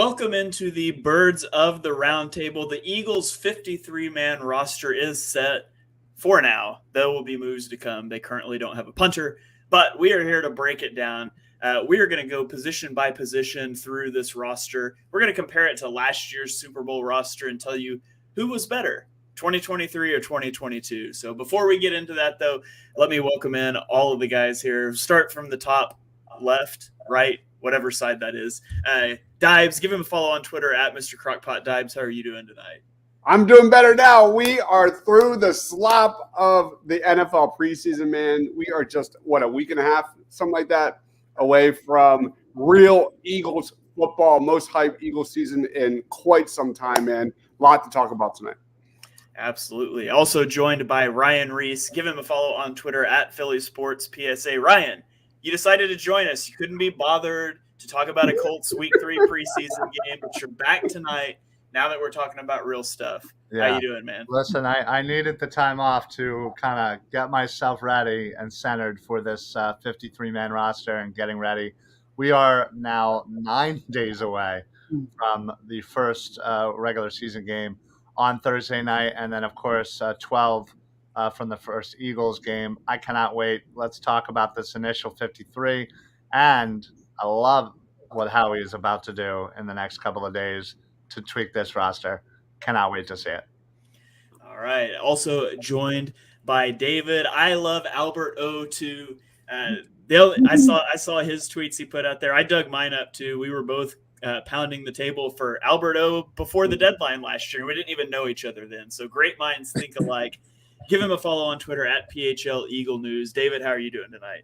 Welcome into the Birds of the Round Table. The Eagles' 53-man roster is set for now. There will be moves to come. They currently don't have a punter, but we are here to break it down. We are going to go position by position through this roster. We're going to compare it to last year's Super Bowl roster and tell you who was better, 2023 or 2022. So before we get into that, though, let me welcome in all of the guys here. Start from the top left, right, whatever side that is. Dibes, give him a follow on Twitter at Mr. Crockpot Dibes. How are you doing tonight? I'm doing better now. We are through the slop of the NFL preseason, man. We are just, a week and a half, something like that, away from real Eagles football, most hype Eagles season in quite some time, man. A lot to talk about tonight. Absolutely. Also joined by Ryan Reese. Give him a follow on Twitter at Philly Sports PSA. Ryan, you decided to join us. You couldn't be bothered to talk about a Colts Week 3 preseason game, but you're back tonight now that we're talking about real stuff. Yeah. How you doing, man? Listen, I needed the time off to kind of get myself ready and centered for this 53-man roster and getting ready. We are now 9 days away from the first regular season game on Thursday night, and then, of course, 12 from the first Eagles game. I cannot wait. Let's talk about this initial 53, and I love what Howie is about to do in the next couple of days to tweak this roster. Cannot wait to see it. All right. Also joined by David. I love Albert O2. I saw his tweets he put out there. I dug mine up too. We were both pounding the table for Albert O before the deadline last year. We didn't even know each other then. So great minds think alike. Give him a follow on Twitter at PHL Eagle News. David, how are you doing tonight?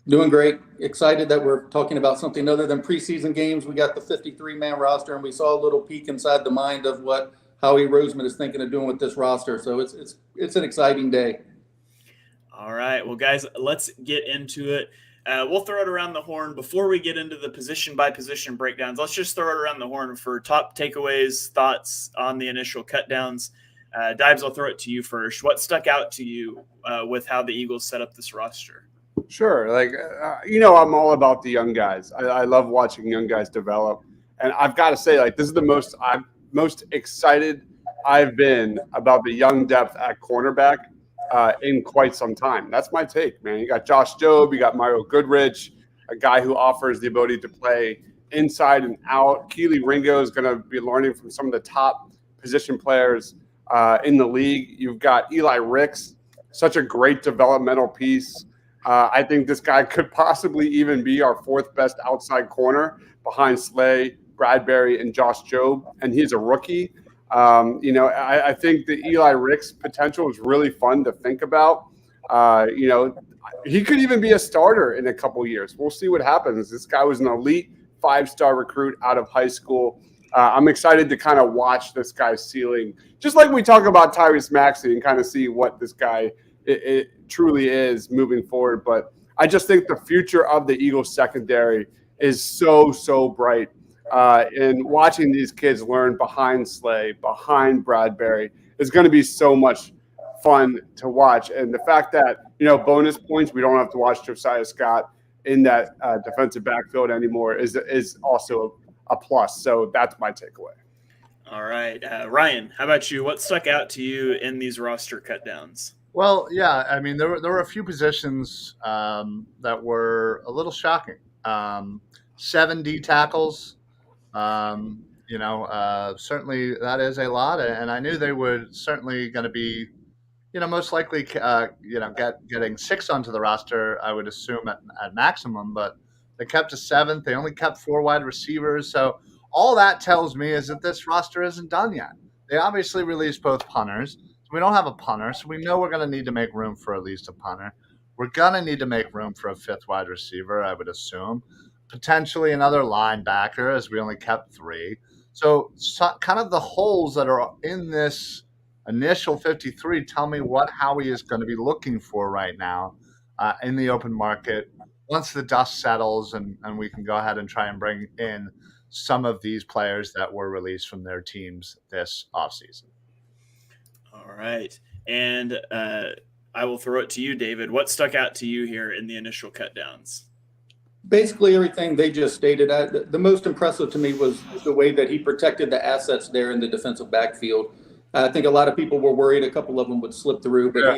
Doing great. Excited that we're talking about something other than preseason games. We got the 53-man roster, and we saw a little peek inside the mind of what Howie Roseman is thinking of doing with this roster. So it's an exciting day. All right. Well, guys, let's get into it. We'll throw it around the horn. Before we get into the position-by-position breakdowns, let's just throw it around the horn for top takeaways, thoughts on the initial cutdowns. Dibes, I'll throw it to you first. What stuck out to you with how the Eagles set up this roster? Sure. I'm all about the young guys. I love watching young guys develop. And I've got to say, this is the most excited I've been about the young depth at cornerback in quite some time. That's my take, man. You got Josh Jobe, you got Mario Goodrich, a guy who offers the ability to play inside and out. Keely Ringo is going to be learning from some of the top position players in the league. You've got Eli Ricks, such a great developmental piece. I think this guy could possibly even be our fourth best outside corner behind Slay, Bradbury, and Josh Jobe, and he's a rookie. I think the Eli Ricks potential is really fun to think about. He could even be a starter in a couple years. We'll see what happens. This guy was an elite 5-star recruit out of high school. I'm excited to kind of watch this guy's ceiling, just like we talk about Tyrese Maxey, and kind of see what this guy it truly is moving forward. But I just think the future of the Eagles secondary is so bright. And watching these kids learn behind Slay, behind Bradbury is going to be so much fun to watch. And the fact that, bonus points, we don't have to watch Josiah Scott in that defensive backfield anymore is also a plus. So that's my takeaway. All right. Ryan, how about you? What stuck out to you in these roster cutdowns? Well, yeah, I mean, there were a few positions that were a little shocking. 7 D tackles, certainly that is a lot, and I knew they would certainly going to be, most likely, getting 6 onto the roster, I would assume at maximum, but they kept a 7th. They only kept 4 wide receivers, so all that tells me is that this roster isn't done yet. They obviously released both punters. We don't have a punter, so we know we're going to need to make room for at least a punter. We're going to need to make room for a 5th wide receiver, I would assume. Potentially another linebacker, as we only kept 3. So kind of the holes that are in this initial 53 tell me what Howie is going to be looking for right now in the open market once the dust settles and we can go ahead and try and bring in some of these players that were released from their teams this offseason. All right. And I will throw it to you, David. What stuck out to you here in the initial cutdowns? Basically, everything they just stated. The most impressive to me was the way that he protected the assets there in the defensive backfield. I think a lot of people were worried a couple of them would slip through, but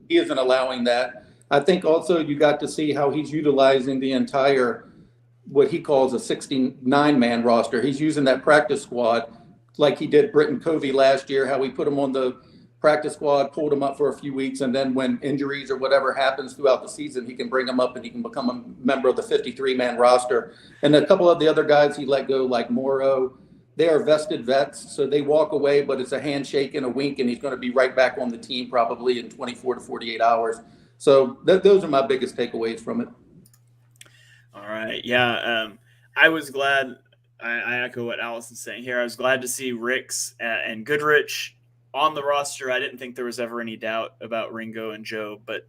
he isn't allowing that. I think also you got to see how he's utilizing the entire what he calls a 69-man roster. He's using that practice squad like he did Britton Covey last year, how he put him on the practice squad, pulled him up for a few weeks, and then when injuries or whatever happens throughout the season, he can bring him up and he can become a member of the 53-man roster. And a couple of the other guys he let go, like Morrow, they are vested vets, so they walk away, but it's a handshake and a wink, and he's going to be right back on the team probably in 24 to 48 hours. So those are my biggest takeaways from it. All right. Yeah. I was glad. I echo what Allison's saying here. I was glad to see Ricks and Goodrich on the roster. I didn't think there was ever any doubt about Ringo and Joe, but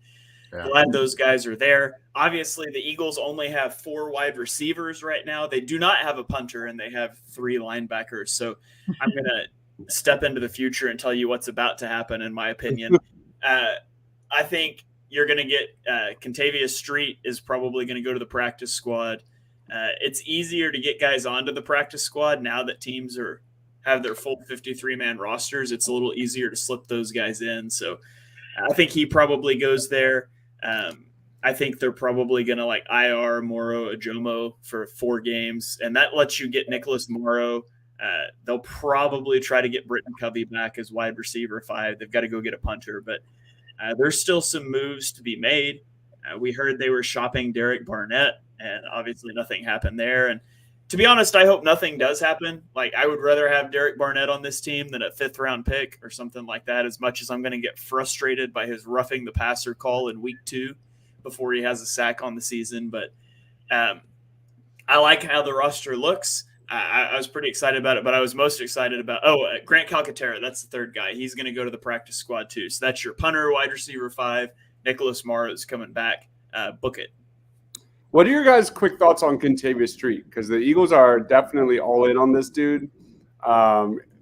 glad those guys are there. Obviously, the Eagles only have 4 wide receivers right now. They do not have a punter, and they have 3 linebackers. So I'm going to step into the future and tell you what's about to happen, in my opinion. I think you're going to get Contavious Street is probably going to go to the practice squad. It's easier to get guys onto the practice squad now that teams have their full 53-man rosters. It's a little easier to slip those guys in. So I think he probably goes there. I think they're probably going to like IR Morrow Ajomo for 4 games, and that lets you get Nicholas Morrow. They'll probably try to get Britton Covey back as wide receiver 5. They've got to go get a punter, but there's still some moves to be made. We heard they were shopping Derek Barnett, and obviously nothing happened there. And to be honest, I hope nothing does happen. Like, I would rather have Derek Barnett on this team than a 5th-round pick or something like that, as much as I'm going to get frustrated by his roughing the passer call in week 2 before he has a sack on the season. But I like how the roster looks. I was pretty excited about it, but I was most excited about Grant Calcaterra. That's the 3rd guy. He's going to go to the practice squad too. So that's your punter, wide receiver 5. Nicholas Morrow is coming back. Book it. What are your guys' quick thoughts on Contavious Street? Because the Eagles are definitely all in on this dude,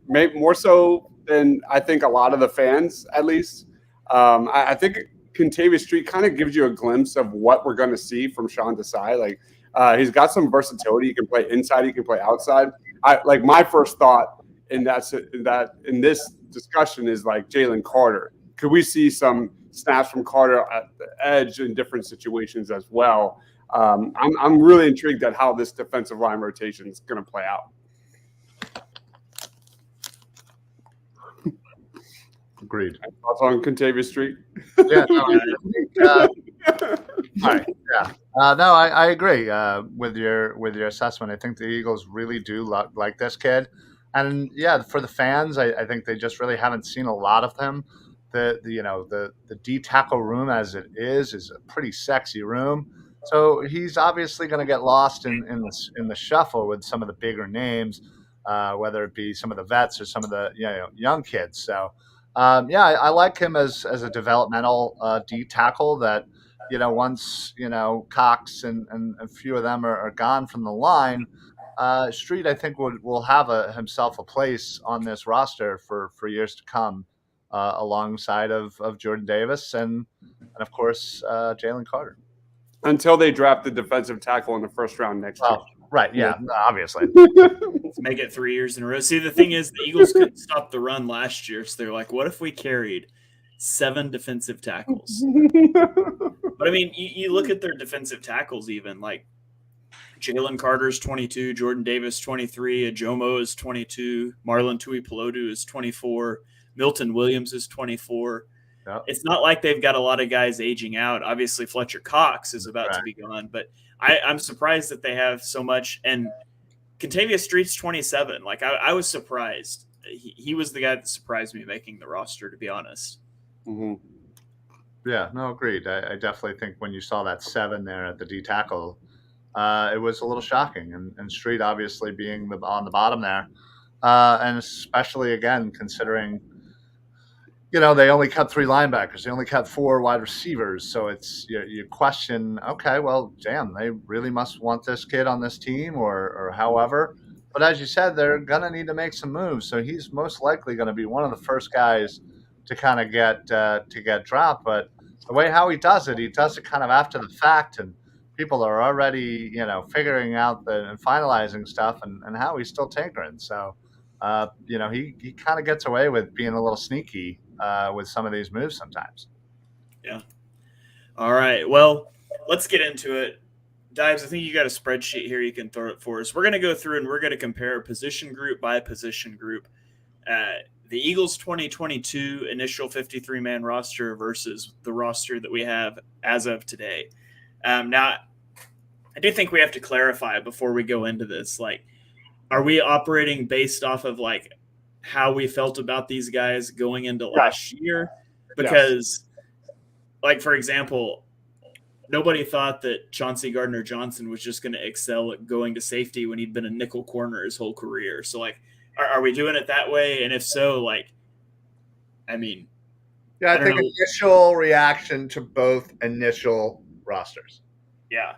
maybe more so than I think a lot of the fans, at least. I think Contavious Street kind of gives you a glimpse of what we're going to see from Sean Desai. Like, he's got some versatility. He can play inside. He can play outside. My first thought in this discussion is like Jalen Carter. Could we see some snaps from Carter at the edge in different situations as well? I'm really intrigued at how this defensive line rotation is going to play out. Agreed. Thoughts on Contavious Street? Yeah. No, all right. Yeah. No, I agree with your assessment. I think the Eagles really do like this kid, and yeah, for the fans, I think they just really haven't seen a lot of him. The D tackle room as it is a pretty sexy room. So he's obviously going to get lost in the shuffle with some of the bigger names, whether it be some of the vets or some of the young kids. So I like him as a developmental D tackle that once Cox and a few of them are gone from the line. Street, I think, will have himself a place on this roster for years to come, alongside of Jordan Davis and of course Jalen Carter. Until they draft the defensive tackle in the 1st round next year. Right, yeah, obviously. Let's make it 3 years in a row. See, the thing is, the Eagles couldn't stop the run last year, so they're like, what if we carried 7 defensive tackles? But, I mean, you look at their defensive tackles even, like Jalen Carter's 22, Jordan Davis 23, Ajomo is 22, Marlon Tuipulotu is 24, Milton Williams is 24. Yep. It's not like they've got a lot of guys aging out. Obviously, Fletcher Cox is about to be gone, but I'm surprised that they have so much. And Contavious Street's 27. Like, I was surprised. He was the guy that surprised me making the roster, to be honest. Mm-hmm. Yeah, no, agreed. I definitely think when you saw that 7 there at the D tackle, it was a little shocking. And Street obviously being on the bottom there, and especially, again, considering – they only cut 3 linebackers. They only cut 4 wide receivers. So it's you question, okay, well, damn, they really must want this kid on this team or however. But as you said, they're going to need to make some moves. So he's most likely going to be one of the first guys to kind of get dropped. But the way Howie does it, he does it kind of after the fact and people are already, figuring out and finalizing stuff, and Howie's still tinkering. So, he kind of gets away with being a little sneaky with some of these moves sometimes. Yeah. All right. Well, let's get into it. Dives, I think you got a spreadsheet here you can throw it for us. We're going to go through and we're going to compare position group by position group. The Eagles 2022 initial 53-man roster versus the roster that we have as of today. Now, I do think we have to clarify before we go into this. Like, are we operating based off of like how we felt about these guys going into last year? Because, like, for example, nobody thought that Chauncey Gardner-Johnson was just going to excel at going to safety when he'd been a nickel corner his whole career. So, like, are we doing it that way? And if so, like, I mean, yeah, I think initial reaction to both initial rosters. Yeah,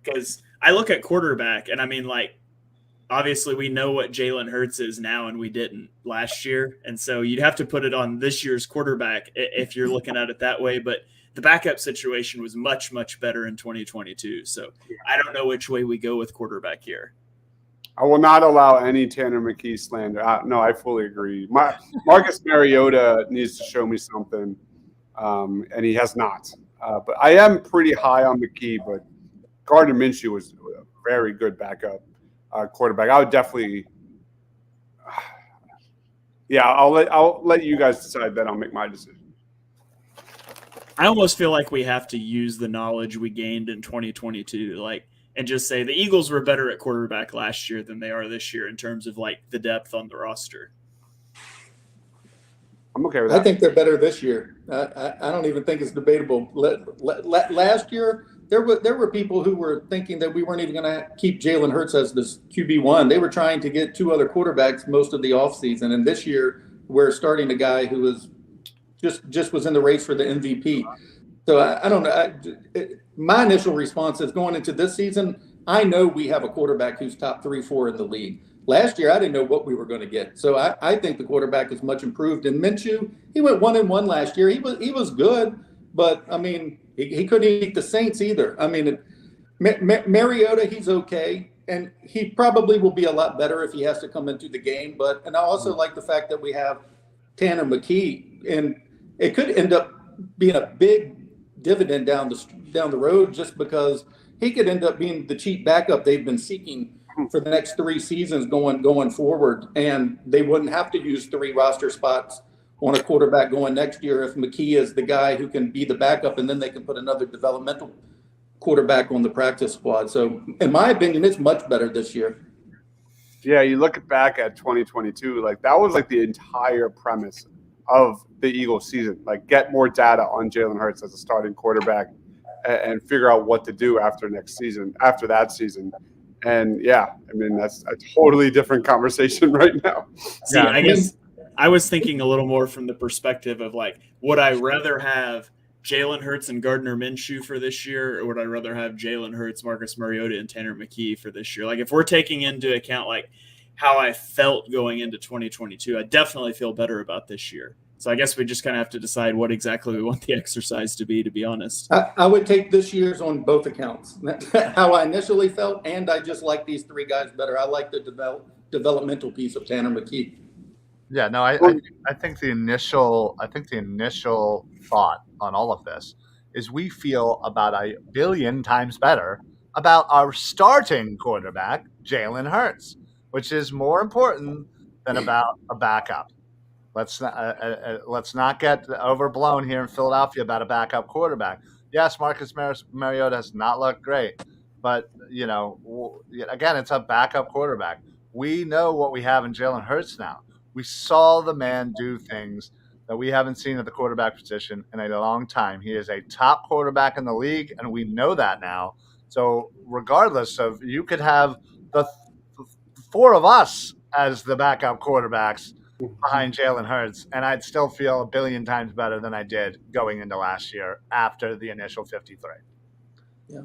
because I look at quarterback, and I mean, like, obviously we know what Jalen Hurts is now, and we didn't last year, and so you'd have to put it on this year's quarterback if you're looking at it that way. But the backup situation was much, much better in 2022. So I don't know which way we go with quarterback here. I will not allow any Tanner McKee slander. No, I fully agree. Marcus Mariota needs to show me something, and he has not. But I am pretty high on McKee, but Gardner Minshew was a very good backup quarterback. I would definitely I'll let you guys decide, then I'll make my decision. I almost feel like we have to use the knowledge we gained in 2022, and just say the Eagles were better at quarterback last year than they are this year in terms of like the depth on the roster. I'm okay with that. I think they're better this year. I don't even think it's debatable. Last year, there were people who were thinking that we weren't even going to keep Jalen Hurts as this QB1. They were trying to get two other quarterbacks most of the offseason. And this year, we're starting a guy who was just was in the race for the MVP. So I don't know. My initial response is, going into this season, I know we have a quarterback who's top 3-4 in the league. Last year, I didn't know what we were going to get. So I think the quarterback is much improved. And Minshew, he went 1-1 last year. He was good, but I mean, he couldn't beat the Saints either. I mean, Mariota, he's okay, and he probably will be a lot better if he has to come into the game. And I also like the fact that we have Tanner McKee, and it could end up being a big dividend down the road, just because he could end up being the cheap backup they've been seeking for the next 3 seasons going forward, and they wouldn't have to use 3 roster spots on a quarterback going next year if McKee is the guy who can be the backup, and then they can put another developmental quarterback on the practice squad. So in my opinion, it's much better this year. Yeah, you look back at 2022, like that was like the entire premise of the Eagles season. Like, get more data on Jalen Hurts as a starting quarterback and figure out what to do after that season. And yeah, I mean, that's a totally different conversation right now. See, I guess I was thinking a little more from the perspective of like, would I rather have Jalen Hurts and Gardner Minshew for this year, or would I rather have Jalen Hurts, Marcus Mariota, and Tanner McKee for this year? Like, if we're taking into account like how I felt going into 2022, I definitely feel better about this year. So I guess we just kind of have to decide what exactly we want the exercise to be honest. I would take this year's on both accounts. How I initially felt, and I just like these 3 guys better. I like the developmental piece of Tanner McKee. Yeah, no, I think the initial thought on all of this is we feel about 1 billion times better about our starting quarterback, Jalen Hurts, which is more important than about a backup. Let's not get overblown here in Philadelphia about a backup quarterback. Yes, Marcus Mariota has not looked great, but again, it's a backup quarterback. We know what we have in Jalen Hurts now. We saw the man do things that we haven't seen at the quarterback position in a long time. He is a top quarterback in the league, and we know that now. So regardless of, you could have the 4 of us as the backup quarterbacks behind Jalen Hurts, and I'd still feel 1 billion times better than I did going into last year after the initial 53. Yeah.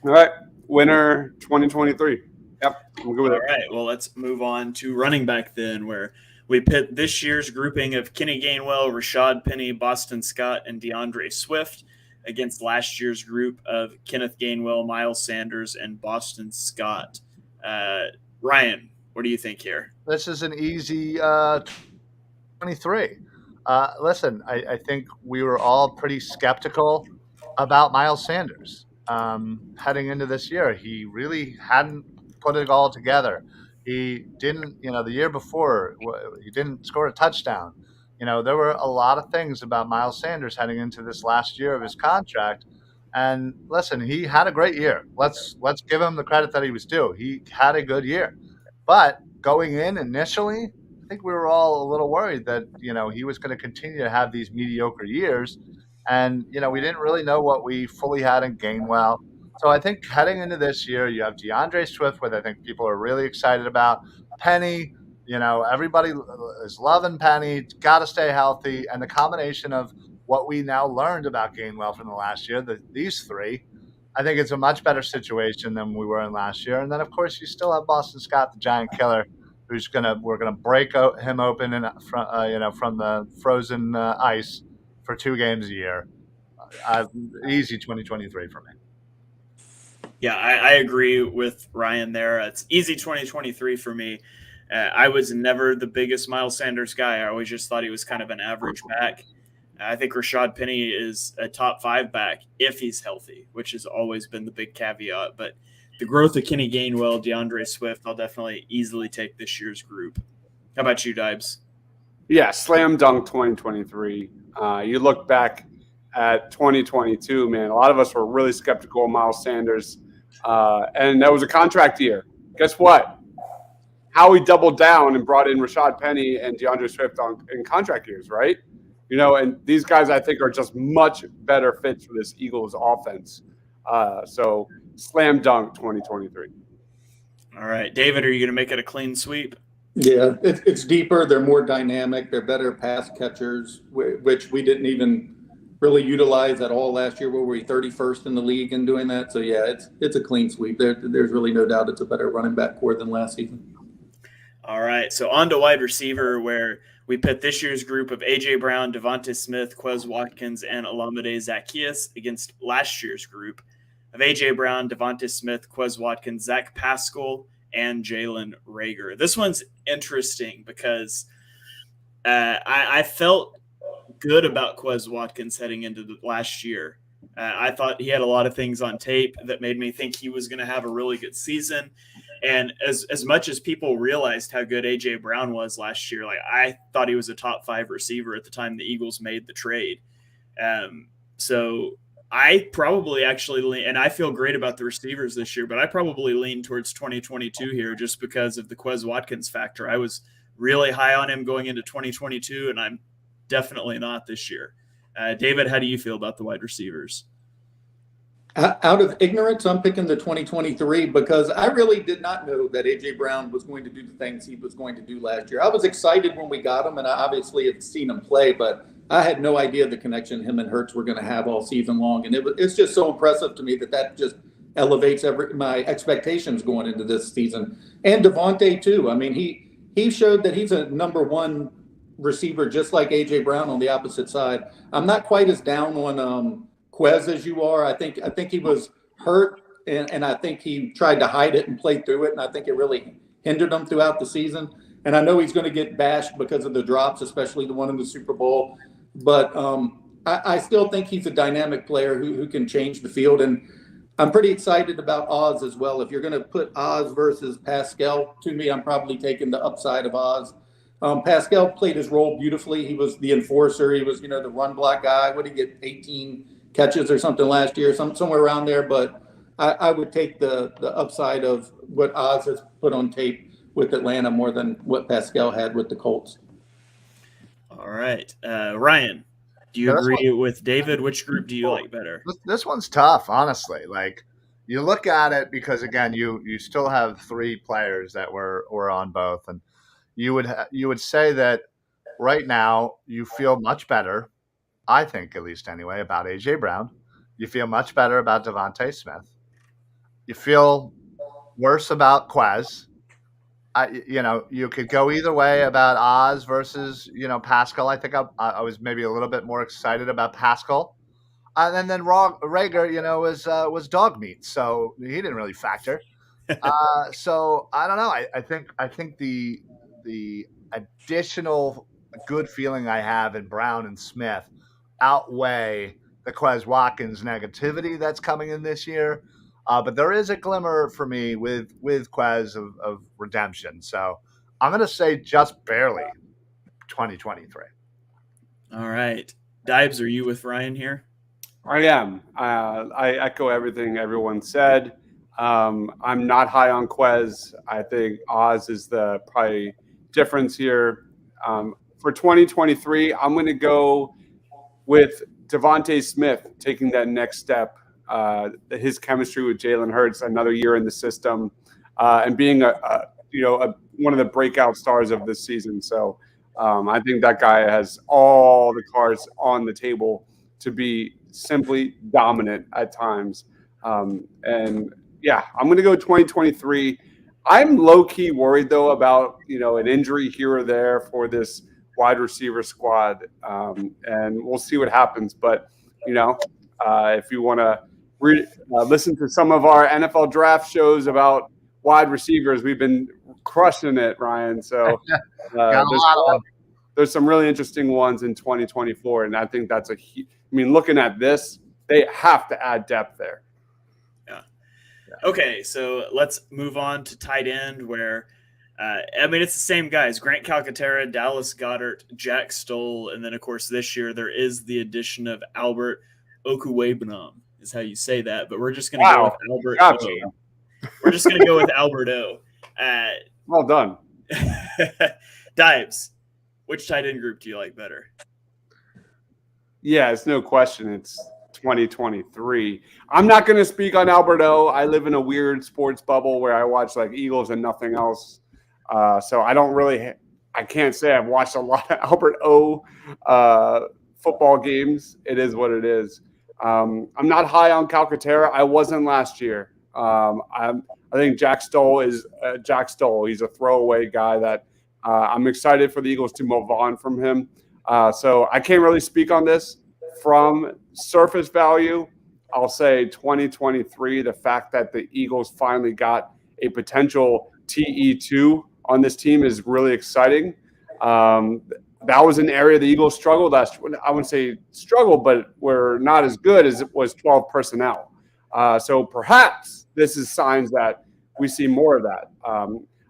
All right. Winner 2023. Yep. I'm good with it. All right. Well, let's move on to running back then, where we pit this year's grouping of Kenny Gainwell, Rashad Penny, Boston Scott, and DeAndre Swift against last year's group of Kenneth Gainwell, Miles Sanders, and Boston Scott. Ryan, what do you think here? This is an easy 23. Listen, I think we were all pretty skeptical about Miles Sanders heading into this year. He really hadn't put it all together. He didn't, the year before, he didn't score a touchdown. There were a lot of things about Miles Sanders heading into this last year of his contract. And listen, he had a great year. Let's give him the credit that he was due. He had a good year. But going in initially, I think we were all a little worried that, he was going to continue to have these mediocre years. And, we didn't really know what we fully had in Gainwell. So I think heading into this year, you have DeAndre Swift, which I think people are really excited about. Penny, everybody is loving Penny. Got to stay healthy. And the combination of what we now learned about Gainwell from the last year, these three, I think it's a much better situation than we were in last year. And then, of course, you still have Boston Scott, the giant killer, we're gonna break him open from the frozen ice for 2 games a year. Easy 2023 for me. Yeah, I agree with Ryan there. It's easy 2023 for me. I was never the biggest Miles Sanders guy. I always just thought he was kind of an average back. I think Rashad Penny is a top 5 back if he's healthy, which has always been the big caveat. But the growth of Kenny Gainwell, DeAndre Swift, I'll definitely easily take this year's group. How about you, Dibes? Yeah, slam dunk 2023. You look back at 2022, man, a lot of us were really skeptical of Miles Sanders. And that was a contract year. Guess what? Howie doubled down and brought in Rashad Penny and DeAndre Swift in contract years, right? And these guys, I think, are just much better fits for this Eagles offense. So slam dunk 2023. All right. David, are you going to make it a clean sweep? Yeah, it's deeper. They're more dynamic. They're better pass catchers, which we didn't even really utilize at all last year. Where we 31st in the league in doing that. So, yeah, it's a clean sweep. There's really no doubt it's a better running back core than last season. All right. So on to wide receiver, where we pit this year's group of A.J. Brown, Devonta Smith, Quez Watkins, and Olamide Zaccheaus against last year's group of A.J. Brown, Devonta Smith, Quez Watkins, Zach Pascal, and Jalen Reagor. This one's interesting because I felt good about Quez Watkins heading into the last year. I thought he had a lot of things on tape that made me think he was going to have a really good season. And as much as people realized how good A.J. Brown was last year, I thought he was a top 5 receiver at the time the Eagles made the trade. So I probably actually lean, and I feel great about the receivers this year, but I probably lean towards 2022 here just because of the Quez Watkins factor. I was really high on him going into 2022, and I'm definitely not this year. David, how do you feel about the wide receivers? Out of ignorance, I'm picking the 2023 because I really did not know that A.J. Brown was going to do the things he was going to do last year. I was excited when we got him, and I obviously had seen him play, but I had no idea the connection him and Hurts were going to have all season long. And it's just so impressive to me that just elevates my expectations going into this season. And Devontae, too. I mean, he showed that he's a number 1 receiver, just like A.J. Brown on the opposite side. I'm not quite as down on Quez as you are. I think he was hurt, and I think he tried to hide it and play through it, and I think it really hindered him throughout the season. And I know he's going to get bashed because of the drops, especially the one in the Super Bowl. But I still think he's a dynamic player who can change the field. And I'm pretty excited about Oz as well. If you're going to put Oz versus Pascal, to me, I'm probably taking the upside of Oz. Pascal played his role beautifully. He was the enforcer. He was, the run block guy. What did he get, 18 catches or something last year, somewhere around there. But I would take the upside of what Oz has put on tape with Atlanta more than what Pascal had with the Colts. All right. Ryan, do you agree with David? Which group do you like better? This one's tough, honestly. You look at it because, again, you still have 3 players that were on both. And you would say that right now you feel much better, I think, at least anyway, about A.J. Brown. You feel much better about Devonta Smith. You feel worse about Quez. You could go either way about Oz versus, Pascal. I think I was maybe a little bit more excited about Pascal. And then Rager, was dog meat, so he didn't really factor. So I don't know. I think the additional good feeling I have in Brown and Smith outweigh the Quez Watkins negativity that's coming in this year. But there is a glimmer for me with Quez of redemption. So I'm going to say just barely 2023. All right. Dibes, are you with Ryan here? I am. I echo everything everyone said. I'm not high on Quez. I think Oz is the probably difference here. For 2023, I'm going to go with Devontae Smith taking that next step. His chemistry with Jalen Hurts, another year in the system, and being one of the breakout stars of this season. So I think that guy has all the cards on the table to be simply dominant at times. And yeah, I'm going to go 2023. I'm low key worried though about an injury here or there for this wide receiver squad, and we'll see what happens. But if you want to listen to some of our NFL draft shows about wide receivers, we've been crushing it, Ryan. So there's some really interesting ones in 2024, and I think that's looking at this, they have to add depth there. Yeah. Okay, so let's move on to tight end, where it's the same guys: Grant Calcaterra, Dallas Goedert, Jack Stoll, and then of course this year there is the addition of Albert Okuwebunam, is how you say that, but we're just going to go with Albert O. We're just going to go with Albert O. Well done. Dives, which tight end group do you like better? Yeah, it's no question. It's 2023. I'm not going to speak on Albert O. I live in a weird sports bubble where I watch like Eagles and nothing else. So I can't say I've watched a lot of Albert O football games. It is what it is. I'm not high on Calcaterra. I wasn't last year. I think Jack Stoll is Jack Stoll. He's a throwaway guy that I'm excited for the Eagles to move on from him. So I can't really speak on this. From surface value, I'll say 2023, the fact that the Eagles finally got a potential TE2 on this team is really exciting. That was an area the Eagles struggled last year. I wouldn't say struggled, but were not as good as it was 12 personnel. So perhaps this is signs that we see more of that.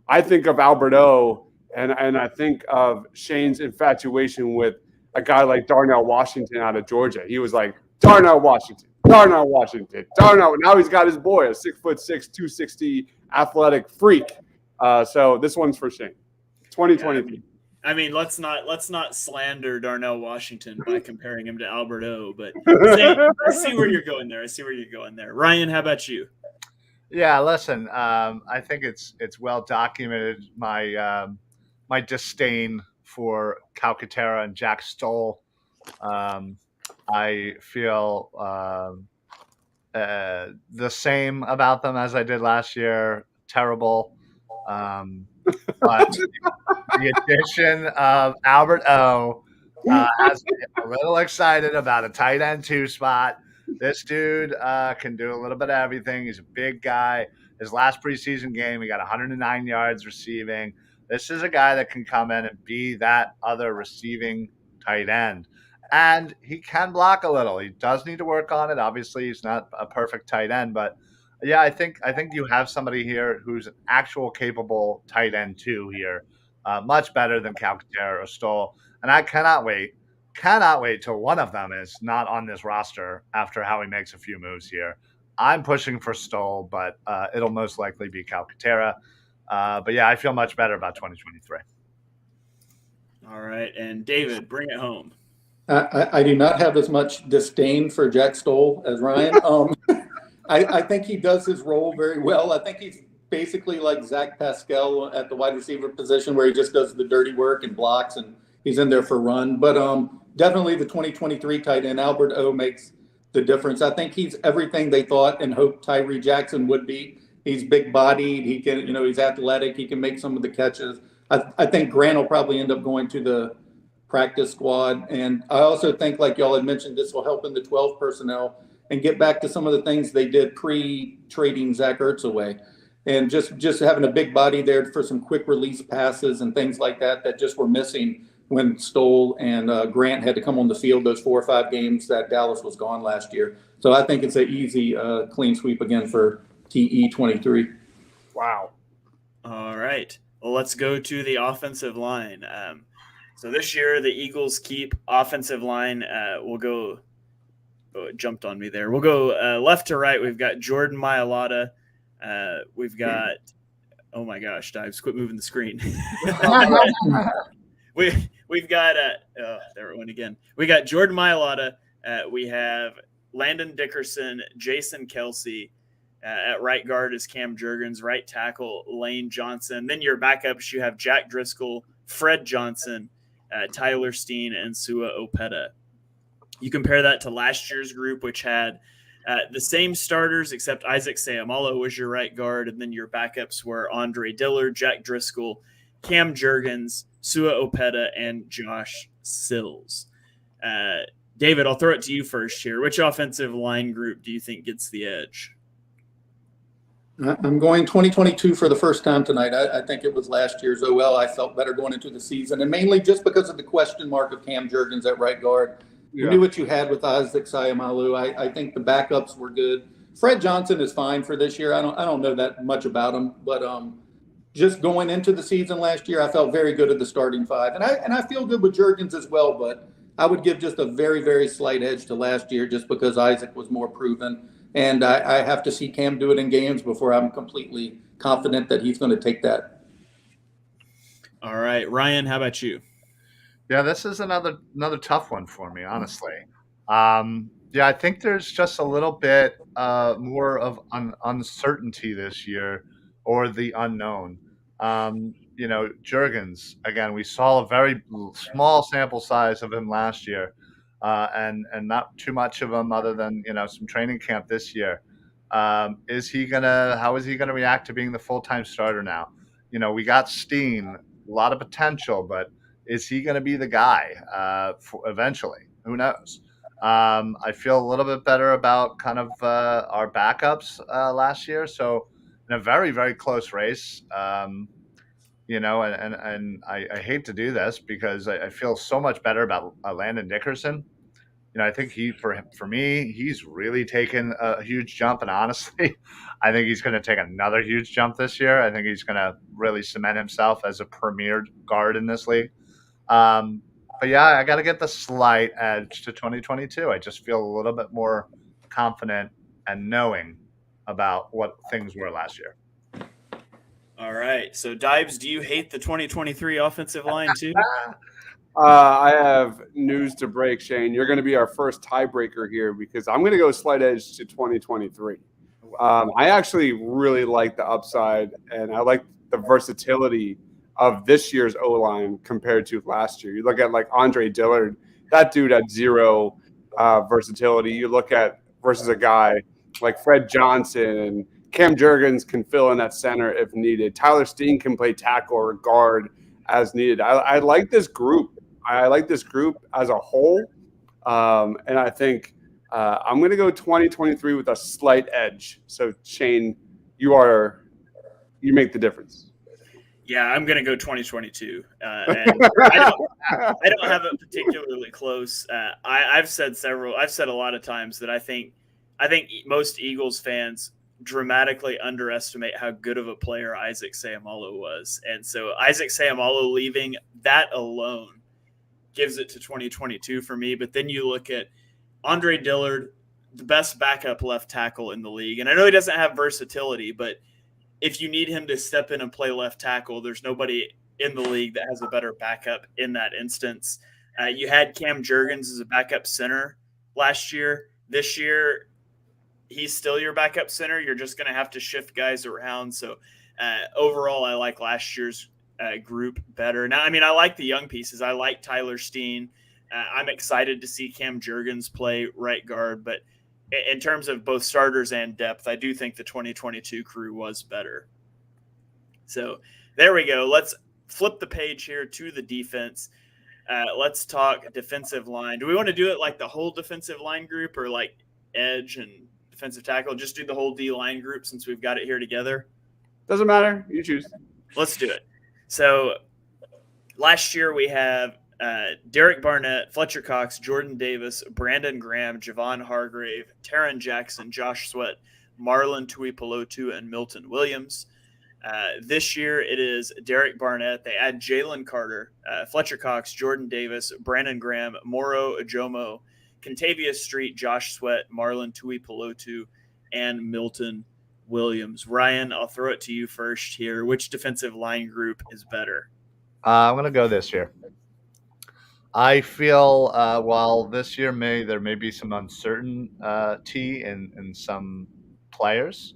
I think of Albert O, and I think of Shane's infatuation with a guy like Darnell Washington out of Georgia. He was like, Darnell Washington. Now he's got his boy, a 6'6", 260 athletic freak. So this one's for Shane. 2023. Let's not slander Darnell Washington by comparing him to I see where you're going there. Ryan, how about you? Yeah, listen, I think it's well documented my disdain for Calcaterra and Jack Stoll. I feel the same about them as I did last year. Terrible. But the addition of Albert O has me a little excited about a tight end 2 spot. This dude can do a little bit of everything. He's a big guy. His last preseason game, he got 109 yards receiving. This is a guy that can come in and be that other receiving tight end. And he can block a little. He does need to work on it. Obviously, he's not a perfect tight end, but yeah, I think you have somebody here who's an actual capable tight end 2 here, much better than Calcaterra or Stoll. And I cannot wait till one of them is not on this roster after Howie makes a few moves here. I'm pushing for Stoll, but it'll most likely be Calcaterra. But yeah, I feel much better about 2023. All right, and David, bring it home. I do not have as much disdain for Jack Stoll as Ryan. I think he does his role very well. I think he's basically like Zach Pascal at the wide receiver position, where he just does the dirty work and blocks, and he's in there for run. But definitely the 2023 tight end, Albert O, makes the difference. I think he's everything they thought and hoped Tyree Jackson would be. He's big-bodied. He can, he's athletic. He can make some of the catches. I think Grant will probably end up going to the practice squad. And I also think, like y'all had mentioned, this will help in the 12 personnel and get back to some of the things they did pre-trading Zach Ertz away. And just having a big body there for some quick release passes and things like that just were missing when Stoll and Grant had to come on the field those 4 or 5 games that Dallas was gone last year. So I think it's an easy clean sweep again for TE23. Wow. All right. Well, let's go to the offensive line. So this year, the Eagles keep offensive line. We'll go. Oh, it jumped on me there. We'll go left to right. We've got Jordan Mailata. We've got. Oh my gosh, Dives! Quit moving the screen. We've got. There it went again. We got Jordan Mailata. We have Landon Dickerson, Jason Kelsey. At right guard is Cam Jurgens, right tackle Lane Johnson. Then your backups, you have Jack Driscoll, Fred Johnson, Tyler Steen, and Sua Opeta. You compare that to last year's group, which had the same starters, except Isaac Seumalo was your right guard, and then your backups were Andre Dillard, Jack Driscoll, Cam Jurgens, Sua Opeta, and Josh Sills. David, I'll throw it to you first here. Which offensive line group do you think gets the edge? I'm going 2022 for the first time tonight. I think it was last year's OL. I felt better going into the season, and mainly just because of the question mark of Cam Jurgens at right guard. You knew what you had with Isaac Seumalo. I think the backups were good. Fred Johnson is fine for this year. I don't know that much about him, but just going into the season last year, I felt very good at the starting 5, and I feel good with Jurgens as well. But I would give just a very, very slight edge to last year, just because Isaac was more proven. And I have to see Cam do it in games before I'm completely confident that he's going to take that. All right, Ryan, how about you? Yeah, this is another tough one for me, honestly. Yeah, I think there's just a little bit more of uncertainty this year, or the unknown. Jurgens, again, we saw a very small sample size of him last year. And not too much of him other than, some training camp this year. How is he gonna react to being the full-time starter now? We got Steen, a lot of potential, but is he gonna be the guy eventually? Who knows? I feel a little bit better about kind of our backups last year. So in a very, very close race, and I hate to do this because I feel so much better about Landon Dickerson. I think for me, he's really taken a huge jump. And honestly, I think he's going to take another huge jump this year. I think he's going to really cement himself as a premier guard in this league. But yeah, I got to get the slight edge to 2022. I just feel a little bit more confident and knowing about what things were last year. All right. So, Dibes, do you hate the 2023 offensive line too? I have news to break, Shane. You're going to be our first tiebreaker here because I'm going to go slight edge to 2023. I actually really like the upside, and I like the versatility of this year's O-line compared to last year. You look at like Andre Dillard, that dude had zero versatility. You look at versus a guy like Fred Johnson, and Cam Jurgens can fill in that center if needed. Tyler Steen can play tackle or guard as needed. I like this group. I like this group as a whole, and I think I'm going to go 2023 with a slight edge. So, Shane, you make the difference. Yeah, I'm going to go 2022. And I don't have it particularly close. I've said a lot of times that I think most Eagles fans dramatically underestimate how good of a player Isaac Seumalo was. And so Isaac Seumalo leaving, that alone gives it to 2022 for me. But then you look at Andre Dillard, the best backup left tackle in the league. And I know he doesn't have versatility, but if you need him to step in and play left tackle, there's nobody in the league that has a better backup in that instance. You had Cam Jurgens as a backup center last year. This year, he's still your backup center. You're just going to have to shift guys around. So overall, I like last year's group better. Now, I mean, I like the young pieces. I like Tyler Steen. I'm excited to see Cam Jurgens play right guard. But in terms of both starters and depth, I do think the 2022 crew was better. So there we go. Let's flip the page here to the defense. Let's talk defensive line. Do we want to do it like the whole defensive line group, or like edge and defensive tackle? Just do the whole D line group since we've got it here together. Doesn't matter. You choose. Let's do it. So last year we have Derek Barnett, Fletcher Cox, Jordan Davis, Brandon Graham, Javon Hargrave, Taron Jackson, Josh Sweat, Marlon Tuipulotu, and Milton Williams. This year it is Derek Barnett. They add Jalen Carter, Fletcher Cox, Jordan Davis, Brandon Graham, Moro Ajomo, Contavious Street, Josh Sweat, Marlon Tuipulotu, and Milton Williams. Ryan, I'll throw it to you first here. Which defensive line group is better? I'm going to go this year. I feel while this year there may be some uncertainty in some players,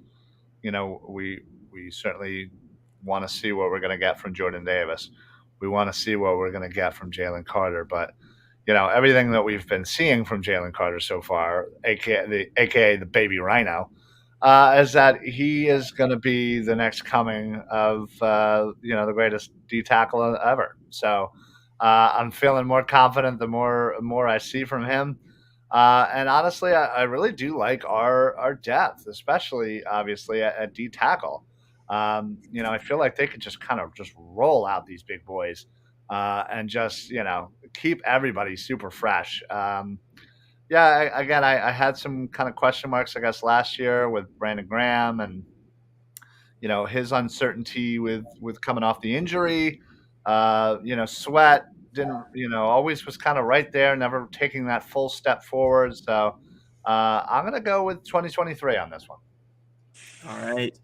we certainly want to see what we're going to get from Jordan Davis. We want to see what we're going to get from Jalen Carter. But, everything that we've been seeing from Jalen Carter so far, aka the baby rhino, is that he is going to be the next coming of, the greatest D tackle ever. So I'm feeling more confident the more I see from him. And honestly, I really do like our depth, especially obviously at D tackle. I feel like they could just kind of just roll out these big boys and just, keep everybody super fresh. I had some kind of question marks, I guess, last year with Brandon Graham and, his uncertainty with coming off the injury. Sweat didn't, always was kind of right there, never taking that full step forward. So I'm going to go with 2023 on this one. All right.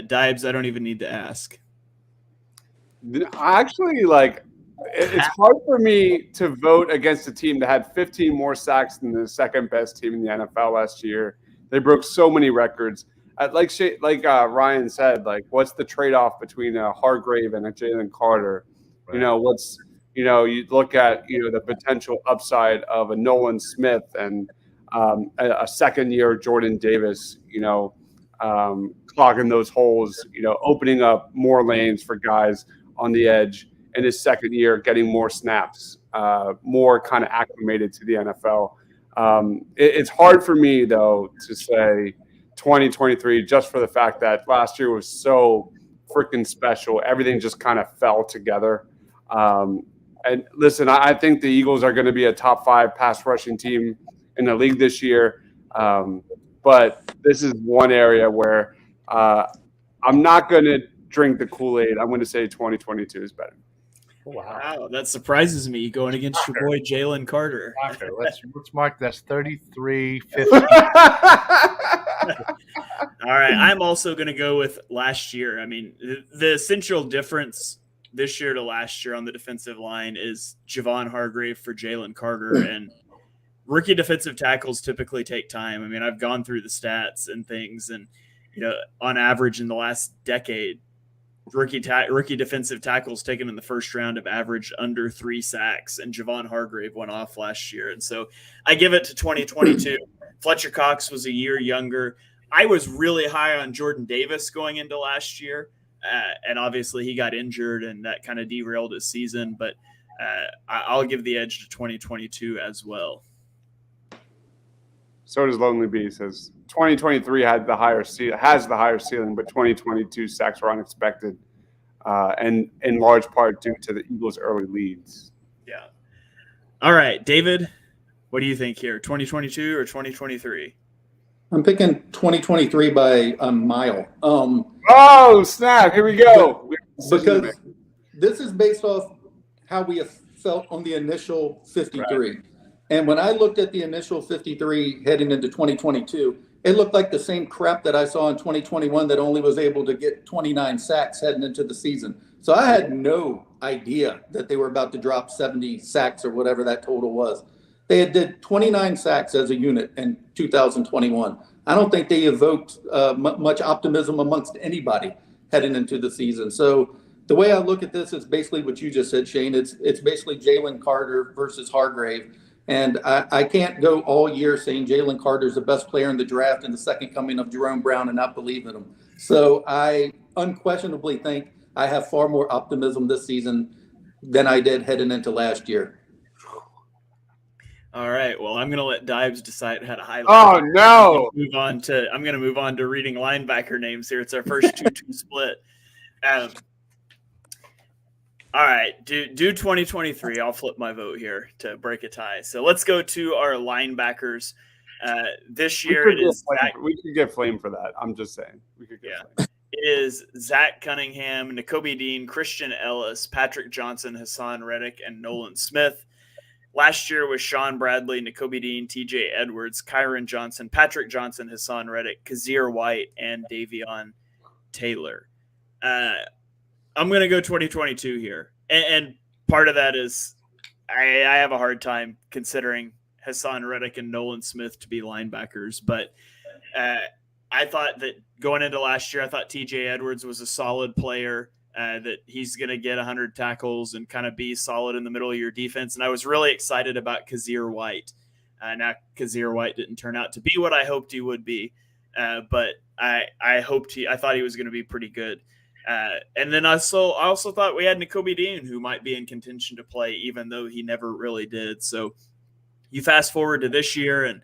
Dibes, I don't even need to ask. Actually, it's hard for me to vote against a team that had 15 more sacks than the second best team in the NFL last year. They broke so many records. Like Ryan said, what's the trade-off between a Hargrave and a Jalen Carter? Right. You look at, the potential upside of a Nolan Smith and a second-year Jordan Davis, clogging those holes, opening up more lanes for guys on the edge. In his second year, getting more snaps, more kind of acclimated to the NFL. It's hard for me, though, to say 2023 just for the fact that last year was so freaking special. Everything just kind of fell together. And listen, I think the Eagles are going to be a top 5 pass rushing team in the league this year. But this is one area where I'm not going to drink the Kool-Aid. I'm going to say 2022 is better. Wow, that surprises me going against your boy Jalen Carter. Let's mark that's 33-50. All right, I'm also going to go with last year. I mean, the essential difference this year to last year on the defensive line is Javon Hargrave for Jalen Carter, and rookie defensive tackles typically take time. I mean, I've gone through the stats and things, and on average in the last decade, rookie defensive tackles taken in the first round have averaged under 3 sacks, and Javon Hargrave went off last year. And so I give it to 2022. Fletcher Cox was a year younger. I was really high on Jordan Davis going into last year, and obviously he got injured, and that kind of derailed his season. But I'll give the edge to 2022 as well. So does Lonely Bee. Says 2023 has the higher ceiling, but 2022 sacks were unexpected, and in large part due to the Eagles' early leads. Yeah. All right, David, what do you think here? 2022 or 2023? I'm picking 2023 by a mile. Oh snap! Here we go. Because this is based off how we have felt on the initial 53. Right. And when I looked at the initial 53 heading into 2022, it looked like the same crap that I saw in 2021 that only was able to get 29 sacks heading into the season. So I had no idea that they were about to drop 70 sacks or whatever that total was. They had did 29 sacks as a unit in 2021. I don't think they evoked much optimism amongst anybody heading into the season. So the way I look at this is basically what you just said, Shane. It's basically Jalen Carter versus Hargrave. And I can't go all year saying Jalen Carter is the best player in the draft and the second coming of Jerome Brown and not believe in him. So I unquestionably think I have far more optimism this season than I did heading into last year. All right. Well, I'm going to let Dives decide how to highlight. Oh no! I'm going to move on to reading linebacker names here. It's our first 2-2 split. All right, do 2023. I'll flip my vote here to break a tie. So let's go to our linebackers. This year it is we could get flamed for that. I'm just saying we could get flamed. It is Zach Cunningham, Nakobe Dean, Christian Ellis, Patrick Johnson, Hassan Reddick, and Nolan Smith. Last year was Sean Bradley, Nakobe Dean, TJ Edwards, Kyron Johnson, Patrick Johnson, Hassan Reddick, Kazir White, and Davion Taylor. I'm going to go 2022 here. And part of that is I have a hard time considering Hassan Reddick and Nolan Smith to be linebackers. But I thought that going into last year, I thought TJ Edwards was a solid player, that he's going to get 100 tackles and kind of be solid in the middle of your defense. And I was really excited about Kazir White. Now, Kazir White didn't turn out to be what I hoped he would be. But I thought he was going to be pretty good. And then I also thought we had Nakobe Dean, who might be in contention to play, even though he never really did. So you fast forward to this year, and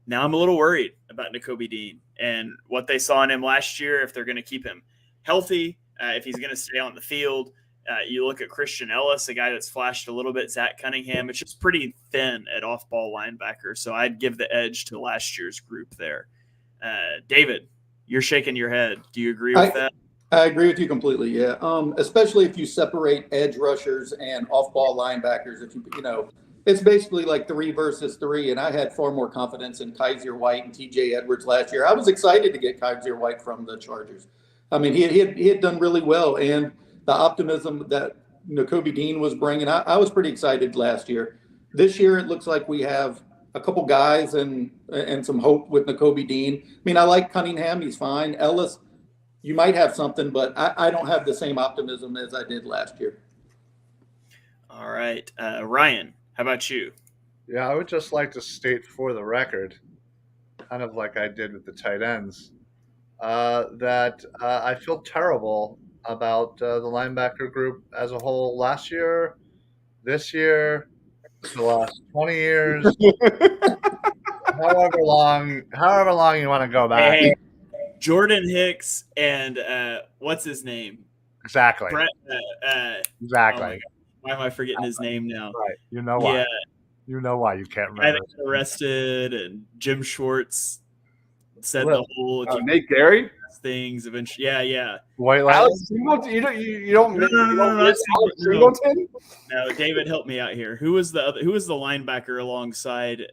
now I'm a little worried about Nakobe Dean and what they saw in him last year, if they're going to keep him healthy, if he's going to stay on the field. You look at Christian Ellis, a guy that's flashed a little bit, Zach Cunningham. It's just pretty thin at off-ball linebacker. So I'd give the edge to last year's group there. David, you're shaking your head. Do you agree with that? I agree with you completely. Yeah. Especially if you separate edge rushers and off-ball linebackers. If it's basically like 3 versus 3. And I had far more confidence in Kaiser White and TJ Edwards last year. I was excited to get Kaiser White from the Chargers. I mean, he had done really well, and the optimism that Nakobe Dean was bringing, I was pretty excited last year. This year, it looks like we have a couple guys and some hope with Nakobe Dean. I mean, I like Cunningham; he's fine. Ellis, you might have something, but I don't have the same optimism as I did last year. All right. Ryan, how about you? Yeah, I would just like to state for the record, kind of like I did with the tight ends, that I feel terrible about the linebacker group as a whole last year, this year, the last 20 years, however long you want to go back. Hey, Jordan Hicks and what's his name? Exactly. Brett, exactly. Why am I forgetting his name now? Right. You know why. Yeah. You know why you can't I remember. got arrested, and Jim Schwartz said the whole Nate Gary things eventually. Yeah. White Alex Singleton? You don't No, Singleton? No, David, help me out here. Who was the linebacker alongside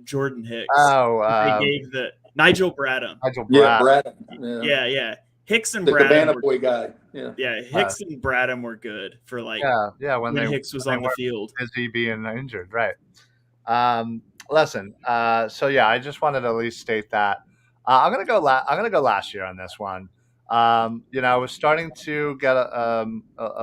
Jordan Hicks? Oh, they gave the Nigel Bradham. Yeah, Bradham. Yeah. Hicks and the Bradham Cabana Boy guy. Yeah. Hicks and Bradham were good for when Hicks was on the field. Busy being injured, right? Listen. So yeah, I just wanted to at least state that. I'm gonna go last year on this one. I was starting to get a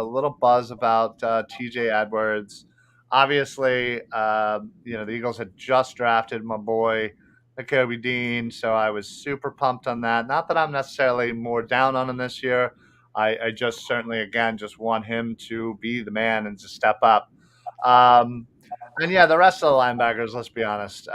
little buzz about TJ Edwards. Obviously, the Eagles had just drafted my boy Nakobe Dean, so I was super pumped on that. Not that I'm necessarily more down on him this year. I just certainly, again, just want him to be the man and to step up. And yeah, the rest of the linebackers, let's be honest.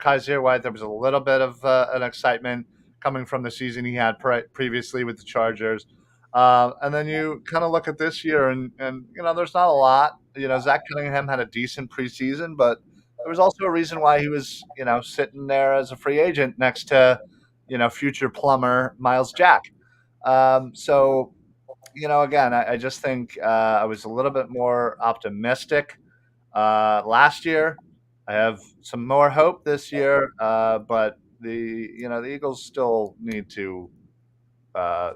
Kaiser White, there was a little bit of an excitement coming from the season he had previously with the Chargers. And then you kind of look at this year and there's not a lot. Zach Cunningham had a decent preseason, but there was also a reason why he was, sitting there as a free agent next to, future plumber Miles Jack. So, again, I just think I was a little bit more optimistic last year. I have some more hope this year, but the Eagles still need to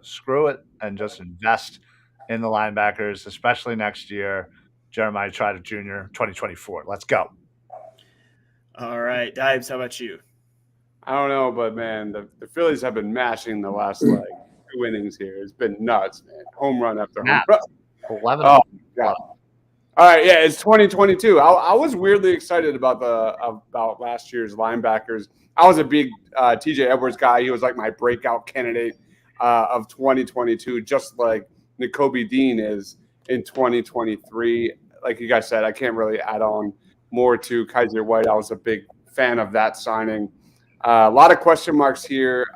screw it and just invest in the linebackers, especially next year. Jeremiah Trotter Jr., 2024. Let's go. All right, Dives, how about you? I don't know, but man, the Phillies have been mashing the last 2 innings here. It's been nuts, man. Home run after home run. 11. Oh, God. All right, yeah, it's 2022. I was weirdly excited about last year's linebackers. I was a big TJ Edwards guy. He was like my breakout candidate of 2022, just like Nakobe Dean is. in 2023. Like you guys said, I can't really add on more to Kaiser White. I was a big fan of that signing. A lot of question marks here.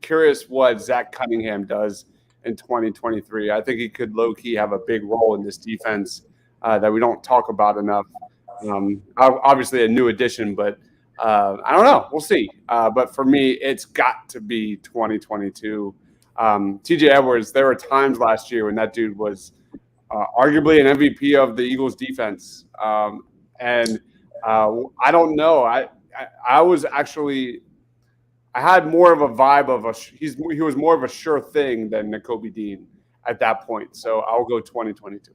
Curious what Zach Cunningham does in 2023. I think he could low-key have a big role in this defense that we don't talk about enough. Obviously a new addition, but I don't know. We'll see. But for me, it's got to be 2022. TJ Edwards, there were times last year when that dude was arguably an MVP of the Eagles defense. And I don't know. I was actually – I had more of a vibe of he was more of a sure thing than Nakobe Dean at that point. So I'll go 2022.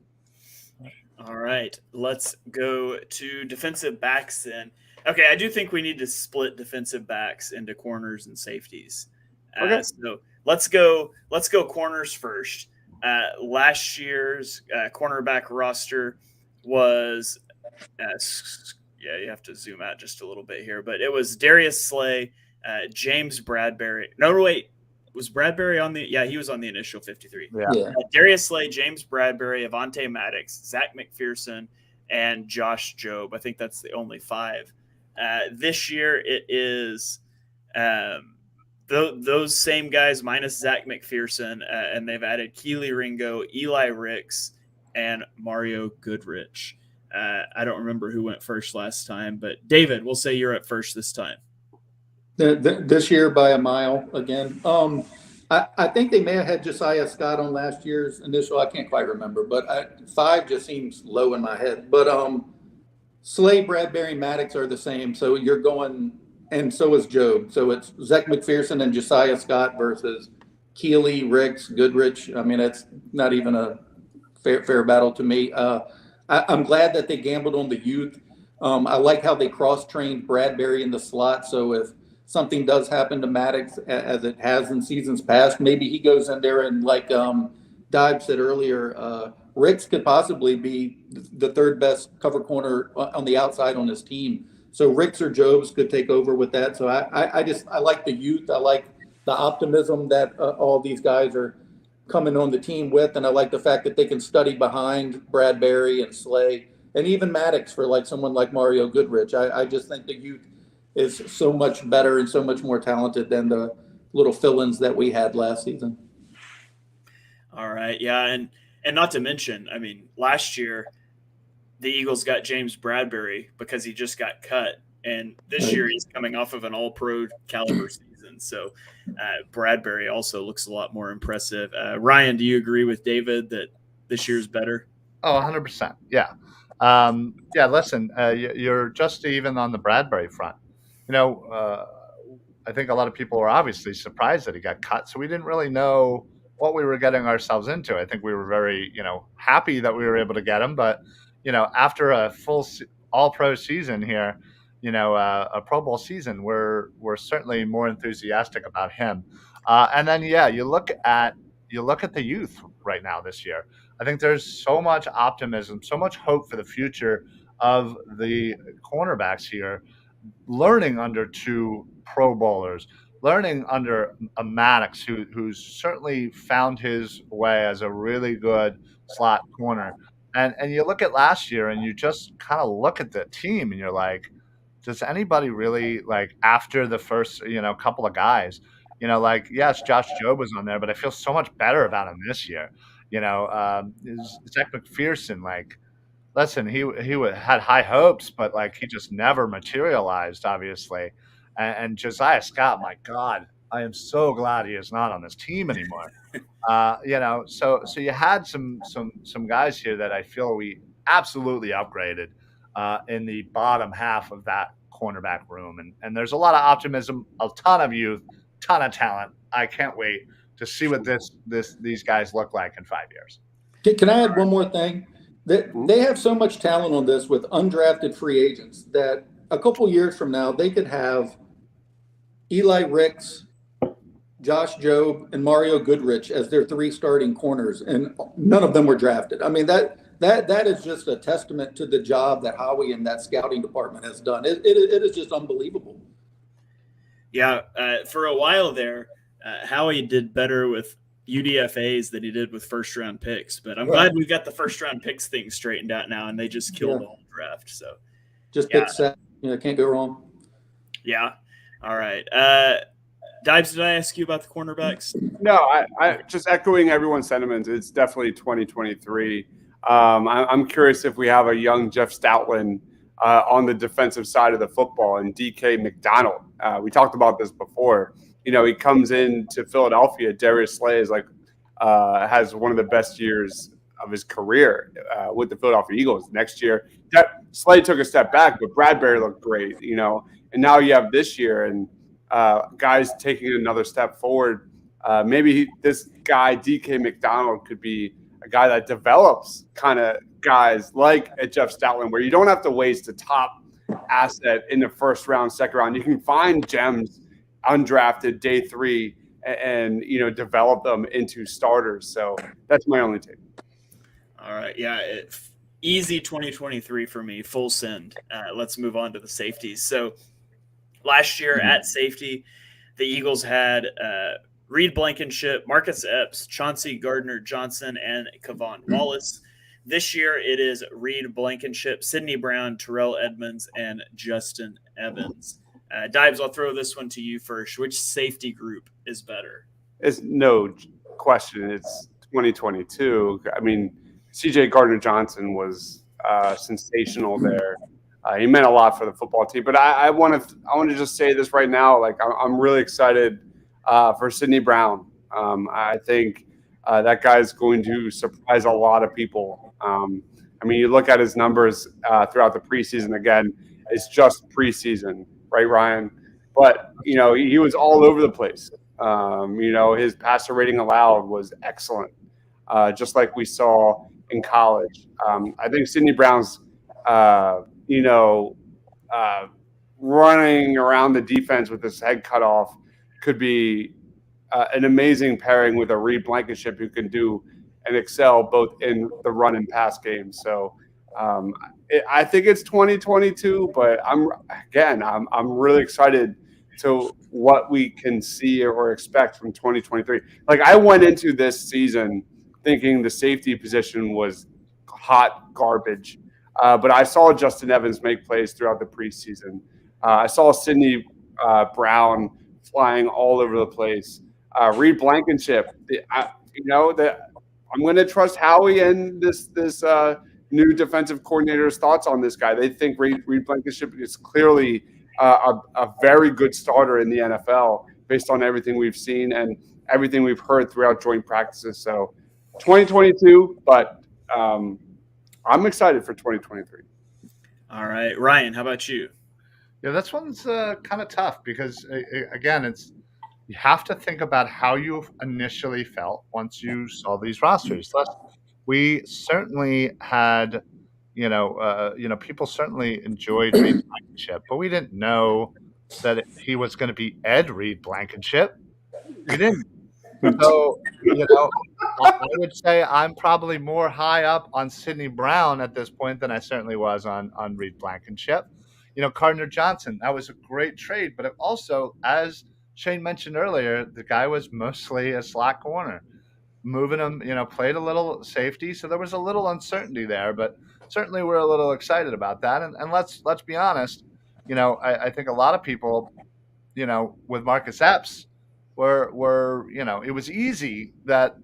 All right. Let's go to defensive backs then. Okay, I do think we need to split defensive backs into corners and safeties. Okay. So let's go corners first. Last year's cornerback roster was you have to zoom out just a little bit here, but it was Darius Slay, James Bradbury. No, wait, was Bradbury on the? Yeah, he was on the initial 53. Yeah. Darius Slay, James Bradbury, Avonte Maddox, Zach McPherson, and Josh Jobe. I think that's the only 5. This year it is those same guys minus Zach McPherson, and they've added Keely Ringo, Eli Ricks, and Mario Goodrich. I don't remember who went first last time, but David, we'll say you're at first this time. This year by a mile again. I think they may have had Josiah Scott on last year's initial. I can't quite remember, but 5 just seems low in my head. But Slay, Bradbury, Maddox are the same. So you're going, and so is Job. So it's Zach McPherson and Josiah Scott versus Keely, Ricks, Goodrich. I mean, it's not even a fair battle to me. I'm glad that they gambled on the youth. I like how they cross-trained Bradbury in the slot. So if something does happen to Maddox, as it has in seasons past, maybe he goes in there and, like Dive said earlier, Ricks could possibly be the 3rd best cover corner on the outside on his team. So Ricks or Jobs could take over with that. So I like the youth. I like the optimism that all these guys are coming on the team with, and I like the fact that they can study behind Bradbury and Slay and even Maddox for like someone like Mario Goodrich. I just think the youth is so much better and so much more talented than the little fill-ins that we had last season. All right, yeah, and not to mention, I mean, last year the Eagles got James Bradbury because he just got cut, and this year he's coming off of an all-pro caliber season. So Bradbury also looks a lot more impressive. Ryan, do you agree with David that this year's better? Oh, 100%. Yeah. Listen, you're just even on the Bradbury front. I think a lot of people are obviously surprised that he got cut. So we didn't really know what we were getting ourselves into. I think we were very, happy that we were able to get him. But, after a full all-pro season here, a Pro Bowl season, we're certainly more enthusiastic about him. And then, you look at the youth right now this year. I think there's so much optimism, so much hope for the future of the cornerbacks here, learning under 2 Pro Bowlers, learning under a Maddox who's certainly found his way as a really good slot corner. And you look at last year and you just kind of look at the team and you're like, does anybody really, like, after the first, couple of guys, yes, Josh Jobe was on there, but I feel so much better about him this year. Zach McPherson, listen, he had high hopes, but he just never materialized, obviously. And Josiah Scott, my God, I am so glad he is not on this team anymore. So you had some guys here that I feel we absolutely upgraded in the bottom half of that cornerback room. And there's a lot of optimism, a ton of youth, ton of talent. I can't wait to see what these guys look like in 5 years. Can I add one more thing? They have so much talent on this with undrafted free agents that a couple years from now, they could have Eli Ricks, Josh Jobe, and Mario Goodrich as their 3 starting corners, and none of them were drafted. I mean, that is just a testament to the job that Howie and that scouting department has done. It is just unbelievable. Yeah, for a while there, Howie did better with UDFAs that he did with first round picks. But I'm Right. glad we've got the first round picks thing straightened out now, and they just killed the whole draft. So Just Yeah. pick set. Can't go wrong. yeah, all right. Dibes, did I ask you about the cornerbacks? No, I just echoing everyone's sentiments. It's definitely 2023. I'm curious if we have a young Jeff Stoutland on the defensive side of the football, and DK McDonald. We talked about this before. He comes into Philadelphia. Darius Slay is has one of the best years of his career with the Philadelphia Eagles. Next year, Slay took a step back, but Bradbury looked great. And now you have this year and guys taking another step forward. Maybe this guy DK McDonald could be a guy that develops kind of guys like a Jeff Stoutland, where you don't have to waste a top asset in the first round, second round. You can find gems undrafted day 3 and develop them into starters. So that's my only take. All right, yeah, easy 2023 for me, full send. Let's move on to the safeties. So last year at safety, the Eagles had Reed Blankenship, Marcus Epps, Chauncey Gardner-Johnson, and Kavon Wallace. This year, it is Reed Blankenship, Sidney Brown, Terrell Edmonds, and Justin Evans. Dibes, I'll throw this one to you first. Which safety group is better? It's no question. It's 2022. I mean, CJ Gardner-Johnson was sensational there. He meant a lot for the football team. But I want to just say this right now. I'm really excited for Sidney Brown. I think that guy's going to surprise a lot of people. You look at his numbers throughout the preseason. Again, it's just preseason, right, Ryan? But he was all over the place. His passer rating allowed was excellent, just like we saw in college. I think Sidney Brown's running around the defense with his head cut off could be an amazing pairing with a Reed Blankenship who can do and excel both in the run and pass game. So I think it's 2022, but I'm really excited to what we can see or expect from 2023. I went into this season thinking the safety position was hot garbage. But I saw Justin Evans make plays throughout the preseason. I saw Sidney Brown flying all over the place. Reed Blankenship, I'm going to trust Howie and this new defensive coordinator's thoughts on this guy. They think Reed Blankenship is clearly a very good starter in the NFL based on everything we've seen and everything we've heard throughout joint practices. So 2022, but I'm excited for 2023. All right, Ryan, how about you? Yeah, this one's kind of tough because, again, you have to think about how you initially felt once you saw these rosters. We certainly had, people certainly enjoyed Reed Blankenship, but we didn't know that he was going to be Ed Reed Blankenship. We didn't. So, I would say I'm probably more high up on Sidney Brown at this point than I certainly was on Reed Blankenship. Gardner-Johnson, that was a great trade, but it also, as Shane mentioned earlier, the guy was mostly a slot corner. Moving him, played a little safety, so there was a little uncertainty there, but certainly we're a little excited about that. And let's be honest, I think a lot of people, with Marcus Epps were it was easy that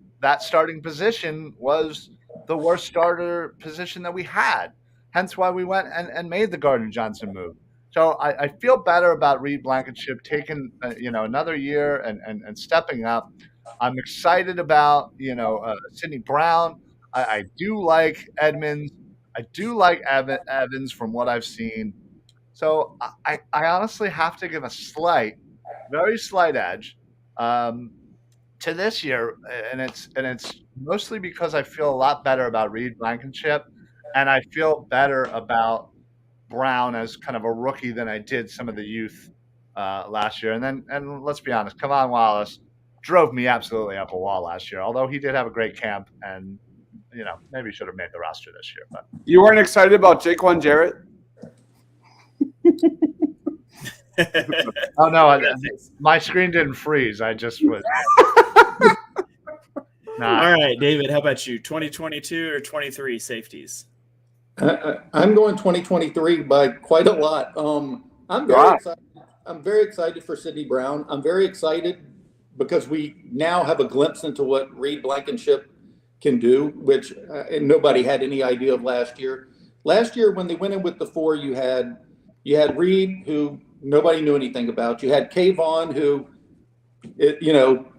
starting position was the worst starter position that we had. Hence why we went and made the Gardner-Johnson move. So I feel better about Reed Blankenship taking another year and stepping up. I'm excited about Sidney Brown. I do like Edmonds. I do like Evans from what I've seen. So I honestly have to give a very slight edge to this year, and it's mostly because I feel a lot better about Reed Blankenship, and I feel better about Brown as kind of a rookie than I did some of the youth last year. And let's be honest, Kavon Wallace drove me absolutely up a wall last year. Although he did have a great camp, and maybe should have made the roster this year. But you weren't excited about Jaquan Jarrett? Oh no, my screen didn't freeze. I just was. All right, David, how about you? 2022 or 23 safeties? I'm going 2023 by quite a lot. I'm very Wow. excited. I'm very excited for Sidney Brown. I'm very excited because we now have a glimpse into what Reed Blankenship can do, which and nobody had any idea of last year. Last year, when they went in with the four, you had Reed, who nobody knew anything about. You had Kayvon, who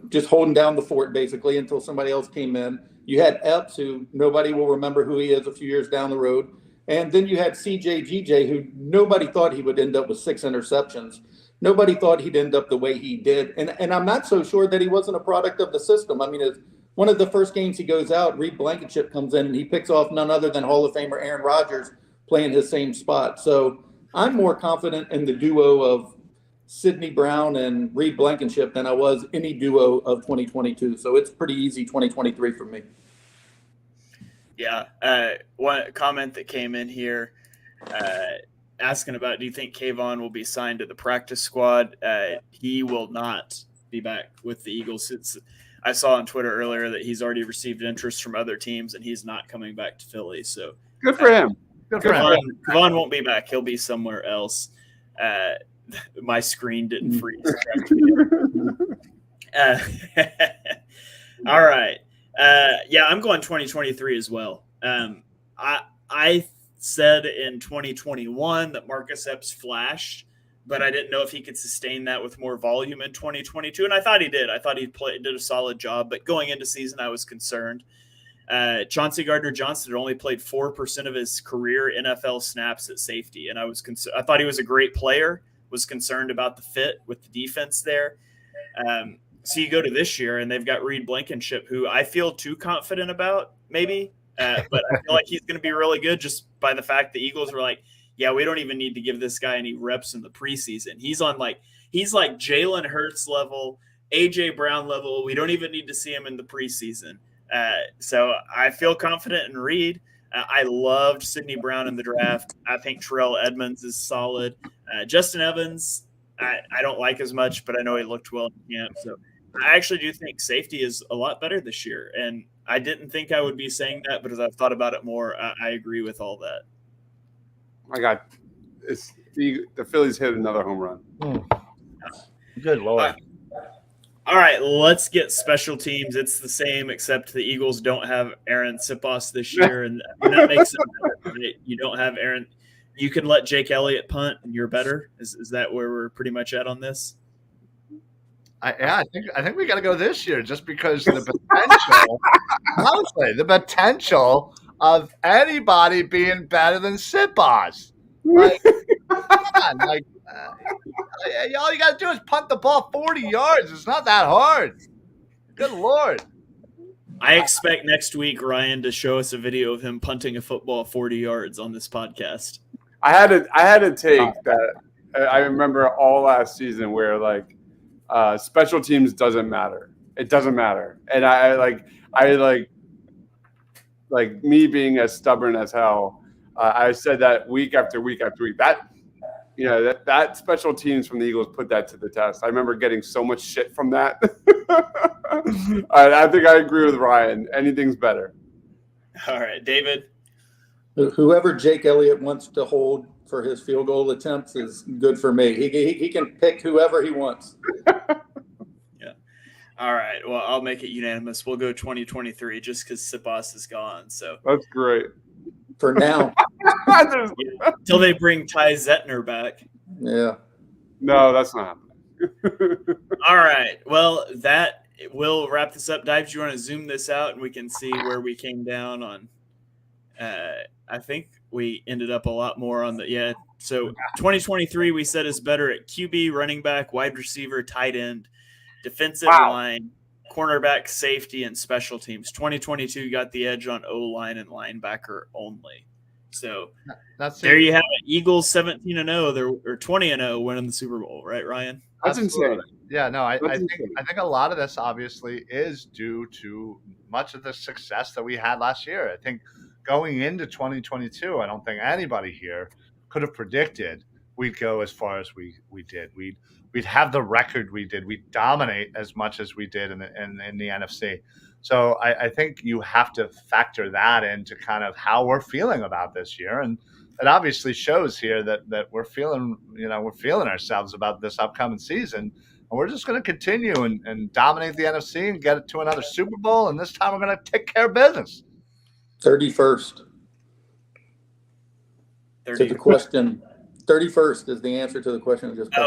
just holding down the fort basically until somebody else came in. You had Epps, who nobody will remember who he is a few years down the road. And then you had CJ GJ, who nobody thought he would end up with 6 interceptions. Nobody thought he'd end up the way he did. And I'm not so sure that he wasn't a product of the system. I mean, it's one of the first games he goes out, Reed Blankenship comes in and he picks off none other than Hall of Famer Aaron Rodgers playing his same spot. So I'm more confident in the duo of Sidney Brown and Reed Blankenship than I was any duo of 2022. So it's pretty easy 2023 for me. Yeah. One comment that came in here asking about, do you think Kayvon will be signed to the practice squad? He will not be back with the Eagles. I saw on Twitter earlier that he's already received interest from other teams and he's not coming back to Philly. So Good for him. Kayvon won't be back. He'll be somewhere else. My screen didn't freeze. All right. I'm going 2023 as well. I said in 2021 that Marcus Epps flashed, but I didn't know if he could sustain that with more volume in 2022, and I thought he did. I thought he did a solid job, but going into season, I was concerned. Chauncey Gardner-Johnson had only played 4% of his career NFL snaps at safety, and I thought he was a great player. Was concerned about the fit with the defense there. So you go to this year, and they've got Reed Blankenship, who I feel too confident about, maybe. But I feel like he's going to be really good just by the fact the Eagles were like, yeah, we don't even need to give this guy any reps in the preseason. He's like Jalen Hurts level, A.J. Brown level. We don't even need to see him in the preseason. So I feel confident in Reed. I loved Sidney Brown in the draft. I think Terrell Edmonds is solid. Justin Evans, I don't like as much, but I know he looked well in camp. So I actually do think safety is a lot better this year. And I didn't think I would be saying that, but as I've thought about it more, I agree with all that. My God, the Phillies hit another home run. Good Lord. All right, let's get special teams. It's the same, except the Eagles don't have Aaron Sipos this year, and that makes it better, right? You don't have Aaron. You can let Jake Elliott punt, and you're better. Is that where we're pretty much at on this? I think we got to go this year just because the potential, honestly, the potential of anybody being better than Sipos. Like, come on, all you got to do is punt the ball 40 yards. It's not that hard. Good Lord. I expect next week Ryan to show us a video of him punting a football 40 yards on this podcast. I had a take that I remember all last season where special teams doesn't matter. It doesn't matter. And I me being as stubborn as hell. I said that week after week after week. That special teams from the Eagles put that to the test. I remember getting so much shit from that. I think I agree with Ryan. Anything's better. All right, David. Whoever Jake Elliott wants to hold for his field goal attempts is good for me. He can pick whoever he wants. Yeah. All right. Well, I'll make it unanimous. We'll go 2023 just because Sipos is gone. So that's great. For now. Until they bring Ty Zettner back. Yeah. No, that's not happening. All right. Well, that will wrap this up. Dives, you want to zoom this out and we can see where we came down on I think we ended up a lot more on the So 2023 we said is better at QB, running back, wide receiver, tight end, defensive line, cornerback, safety, and special teams. 2022 got the edge on O-line and linebacker only. So there you have it. Eagles 17-0, or 20-0, winning the Super Bowl, right, Ryan? That's insane. Yeah, no, I think a lot of this obviously is due to much of the success that we had last year. I think going into 2022, I don't think anybody here could have predicted we'd go as far as we did. We'd have the record we did. We'd dominate as much as we did in the NFC. So I think you have to factor that into kind of how we're feeling about this year, and it obviously shows here that we're feeling ourselves about this upcoming season, and we're just going to continue and dominate the NFC and get it to another Super Bowl, and this time we're going to take care of business. 31st. 30. To the question, 31st is the answer to the question. Just He's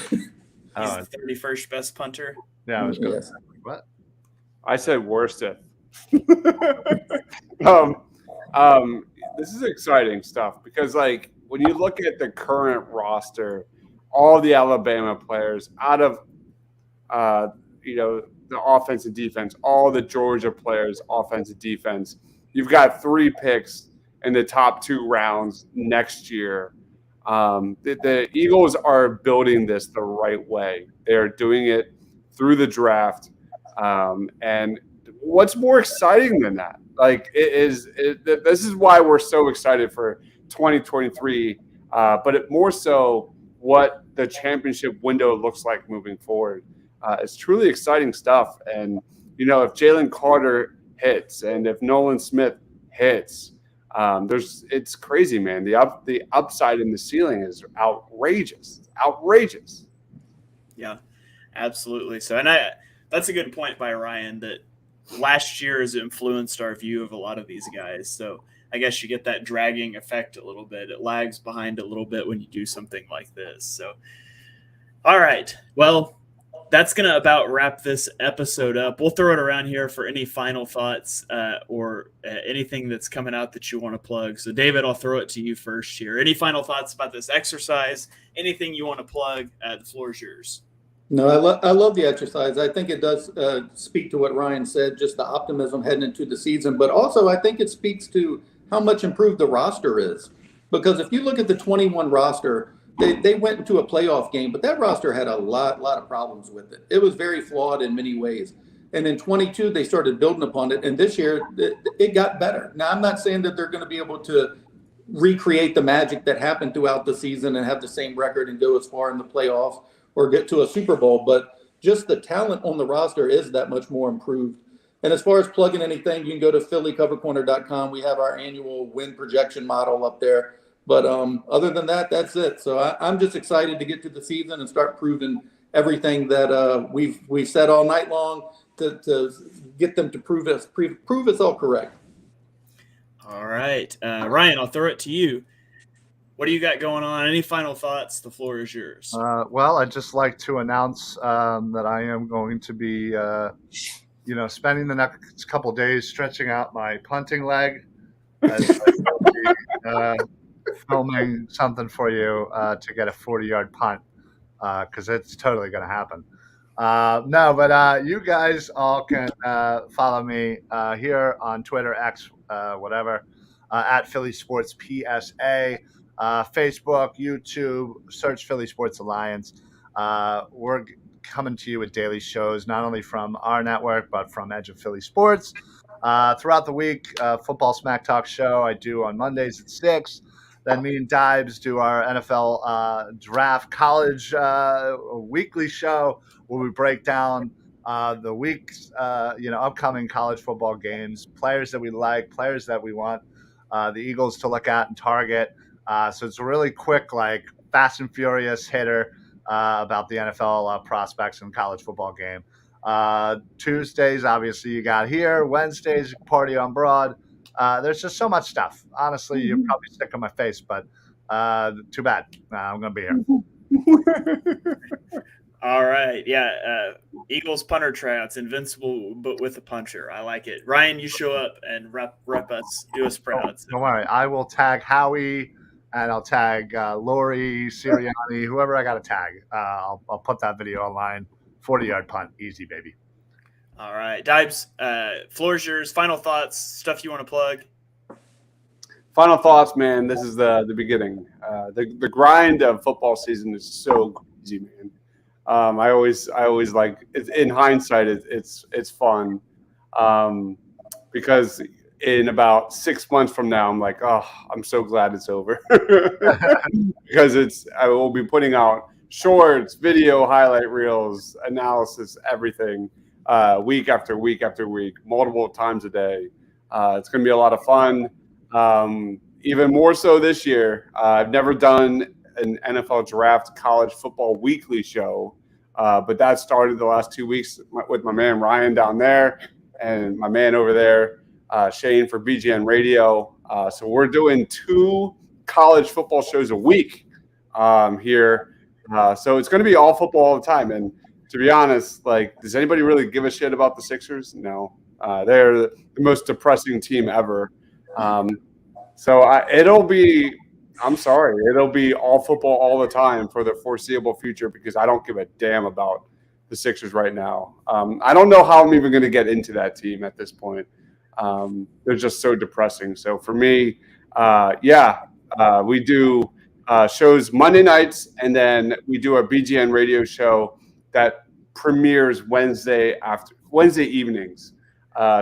the 31st best punter. Yeah, I was going. Yes. What? I said worst if. This is exciting stuff because, like, when you look at the current roster, all the Alabama players out of, the offense and defense, all the Georgia players, offense and defense, you've got 3 picks in the top 2 rounds next year. The Eagles are building this the right way. They're doing it through the draft. And what's more exciting than that? Like, this is why we're so excited for 2023, but more so what the championship window looks like moving forward. It's truly exciting stuff. And, if Jalen Carter hits and if Nolan Smith hits, it's crazy, man. The upside in the ceiling is outrageous. It's outrageous. Yeah, absolutely. So, and that's a good point by Ryan that last year has influenced our view of a lot of these guys. So I guess you get that dragging effect a little bit. It lags behind a little bit when you do something like this. So, all right. Well, that's going to about wrap this episode up. We'll throw it around here for any final thoughts or anything that's coming out that you want to plug. So, David, I'll throw it to you first here. Any final thoughts about this exercise? Anything you want to plug? The floor is yours. No, I love the exercise. I think it does speak to what Ryan said, just the optimism heading into the season. But also, I think it speaks to how much improved the roster is. Because if you look at the 21 roster, they went into a playoff game, but that roster had a lot of problems with it. It was very flawed in many ways. And in 22, they started building upon it. And this year, it got better. Now, I'm not saying that they're going to be able to recreate the magic that happened throughout the season and have the same record and go as far in the playoffs or get to a Super Bowl, but just the talent on the roster is that much more improved. And as far as plugging anything, you can go to phillycovercorner.com. We have our annual win projection model up there. But other than that, that's it. So I'm just excited to get to the season and start proving everything that we've said all night long to get them to prove us all correct. All right. Ryan, I'll throw it to you. What do you got going on? Any final thoughts? The floor is yours. Well, I'd just like to announce that I am going to be, spending the next couple of days stretching out my punting leg. As I will be, filming something for you to get a 40-yard punt because it's totally going to happen. You guys all can follow me here on Twitter, X, whatever, at Philly Sports PSA. Facebook, YouTube, search Philly Sports Alliance. We're coming to you with daily shows, not only from our network, but from Edge of Philly Sports. Throughout the week, Football Smack Talk show I do on Mondays at 6. Then me and Dibes do our NFL draft college weekly show where we break down the week's upcoming college football games, players that we like, players that we want the Eagles to look at and target. So it's a really quick, like fast and furious hitter about the NFL prospects in college football game. Tuesdays, obviously, you got here. Wednesdays, party on broad. There's just so much stuff. Honestly, you're probably sick on my face, but too bad. I'm going to be here. All right. Yeah. Eagles punter tryouts, invincible, but with a puncher. I like it. Ryan, you show up and rep us, do us proud. Don't worry. I will tag Howie and I'll tag Lori, Sirianni, whoever I got to tag. I'll put that video online. 40-yard punt. Easy, baby. All right. Dibes, floor's yours. Final thoughts, stuff you want to plug? Final thoughts, man. This is the beginning. The grind of football season is so crazy, man. I always like in hindsight, it's fun because in about 6 months from now, I'm like, oh, I'm so glad it's over because I will be putting out shorts, video highlight reels, analysis, everything, week after week after week, multiple times a day. It's going to be a lot of fun. Even more so this year. I've never done an NFL draft college football weekly show, but that started the last 2 weeks with my man Ryan down there and my man over there, Shane for BGN Radio. So we're doing 2 college football shows a week here. So it's going to be all football all the time. And to be honest, like, does anybody really give a shit about the Sixers? No. They're the most depressing team ever. So it'll be all football all the time for the foreseeable future because I don't give a damn about the Sixers right now. I don't know how I'm even going to get into that team at this point. They're just so depressing. So for me, we do shows Monday nights, and then we do a BGN radio show that premieres Wednesday evenings.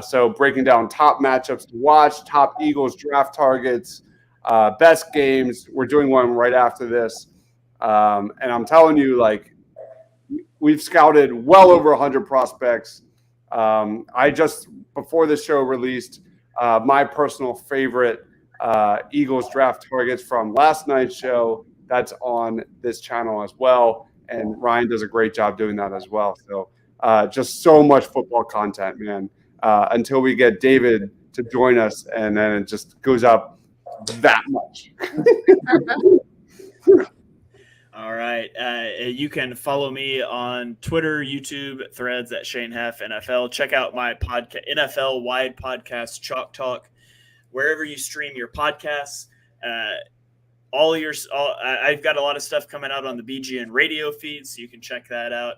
So breaking down top matchups to watch, top Eagles draft targets, best games. We're doing one right after this. And I'm telling you, like, we've scouted well over 100 prospects. I just, before the show released, my personal favorite Eagles draft targets from last night's show. That's on this channel as well. And Ryan does a great job doing that as well. So just so much football content, man. Until we get David to join us, and then it just goes up that much. All right. You can follow me on Twitter, YouTube, Threads at Shane Heff NFL. Check out my podcast, NFL wide podcast, Chalk Talk, wherever you stream your podcasts. I've got a lot of stuff coming out on the BGN radio feed, so you can check that out.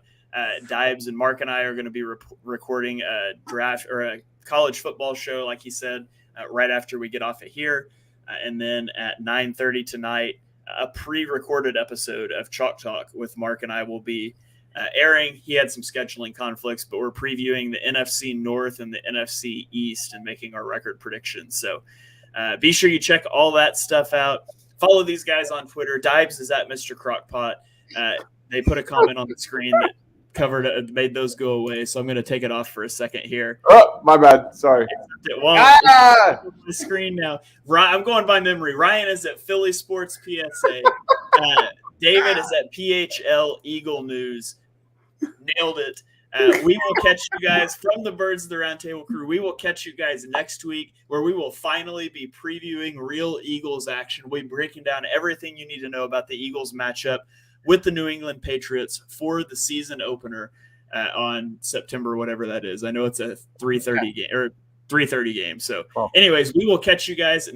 Dibes and Mark and I are going to be recording a draft or a college football show, like he said, right after we get off of here. And then at 9:30 tonight, a pre-recorded episode of Chalk Talk with Mark and I will be airing. He had some scheduling conflicts, but we're previewing the NFC North and the NFC East and making our record predictions. So be sure you check all that stuff out. Follow these guys on Twitter. Dibes is at Mr. Crockpot. They put a comment on the screen that made those go away, so I'm going to take it off for a second here. Oh, my bad. Sorry. It won't. The screen now. I'm going by memory. Ryan is at Philly Sports PSA. David is at PHL Eagle News. Nailed it. We will catch you guys from the Birds of the Roundtable crew. We will catch you guys next week, where we will finally be previewing real Eagles action. We'll be breaking down everything you need to know about the Eagles matchup with the New England Patriots for the season opener on September, whatever that is. I know it's a 3:30 game or 3:30 game. So anyways, we will catch you guys at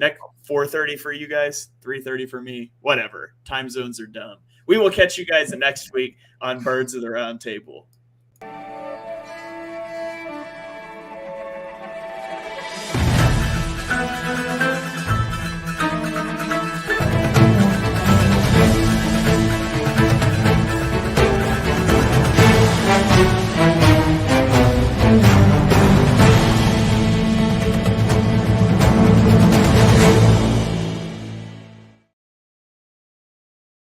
4:30 for you guys, 3:30 for me, whatever. Time zones are dumb. We will catch you guys next week on Birds of the Round Table.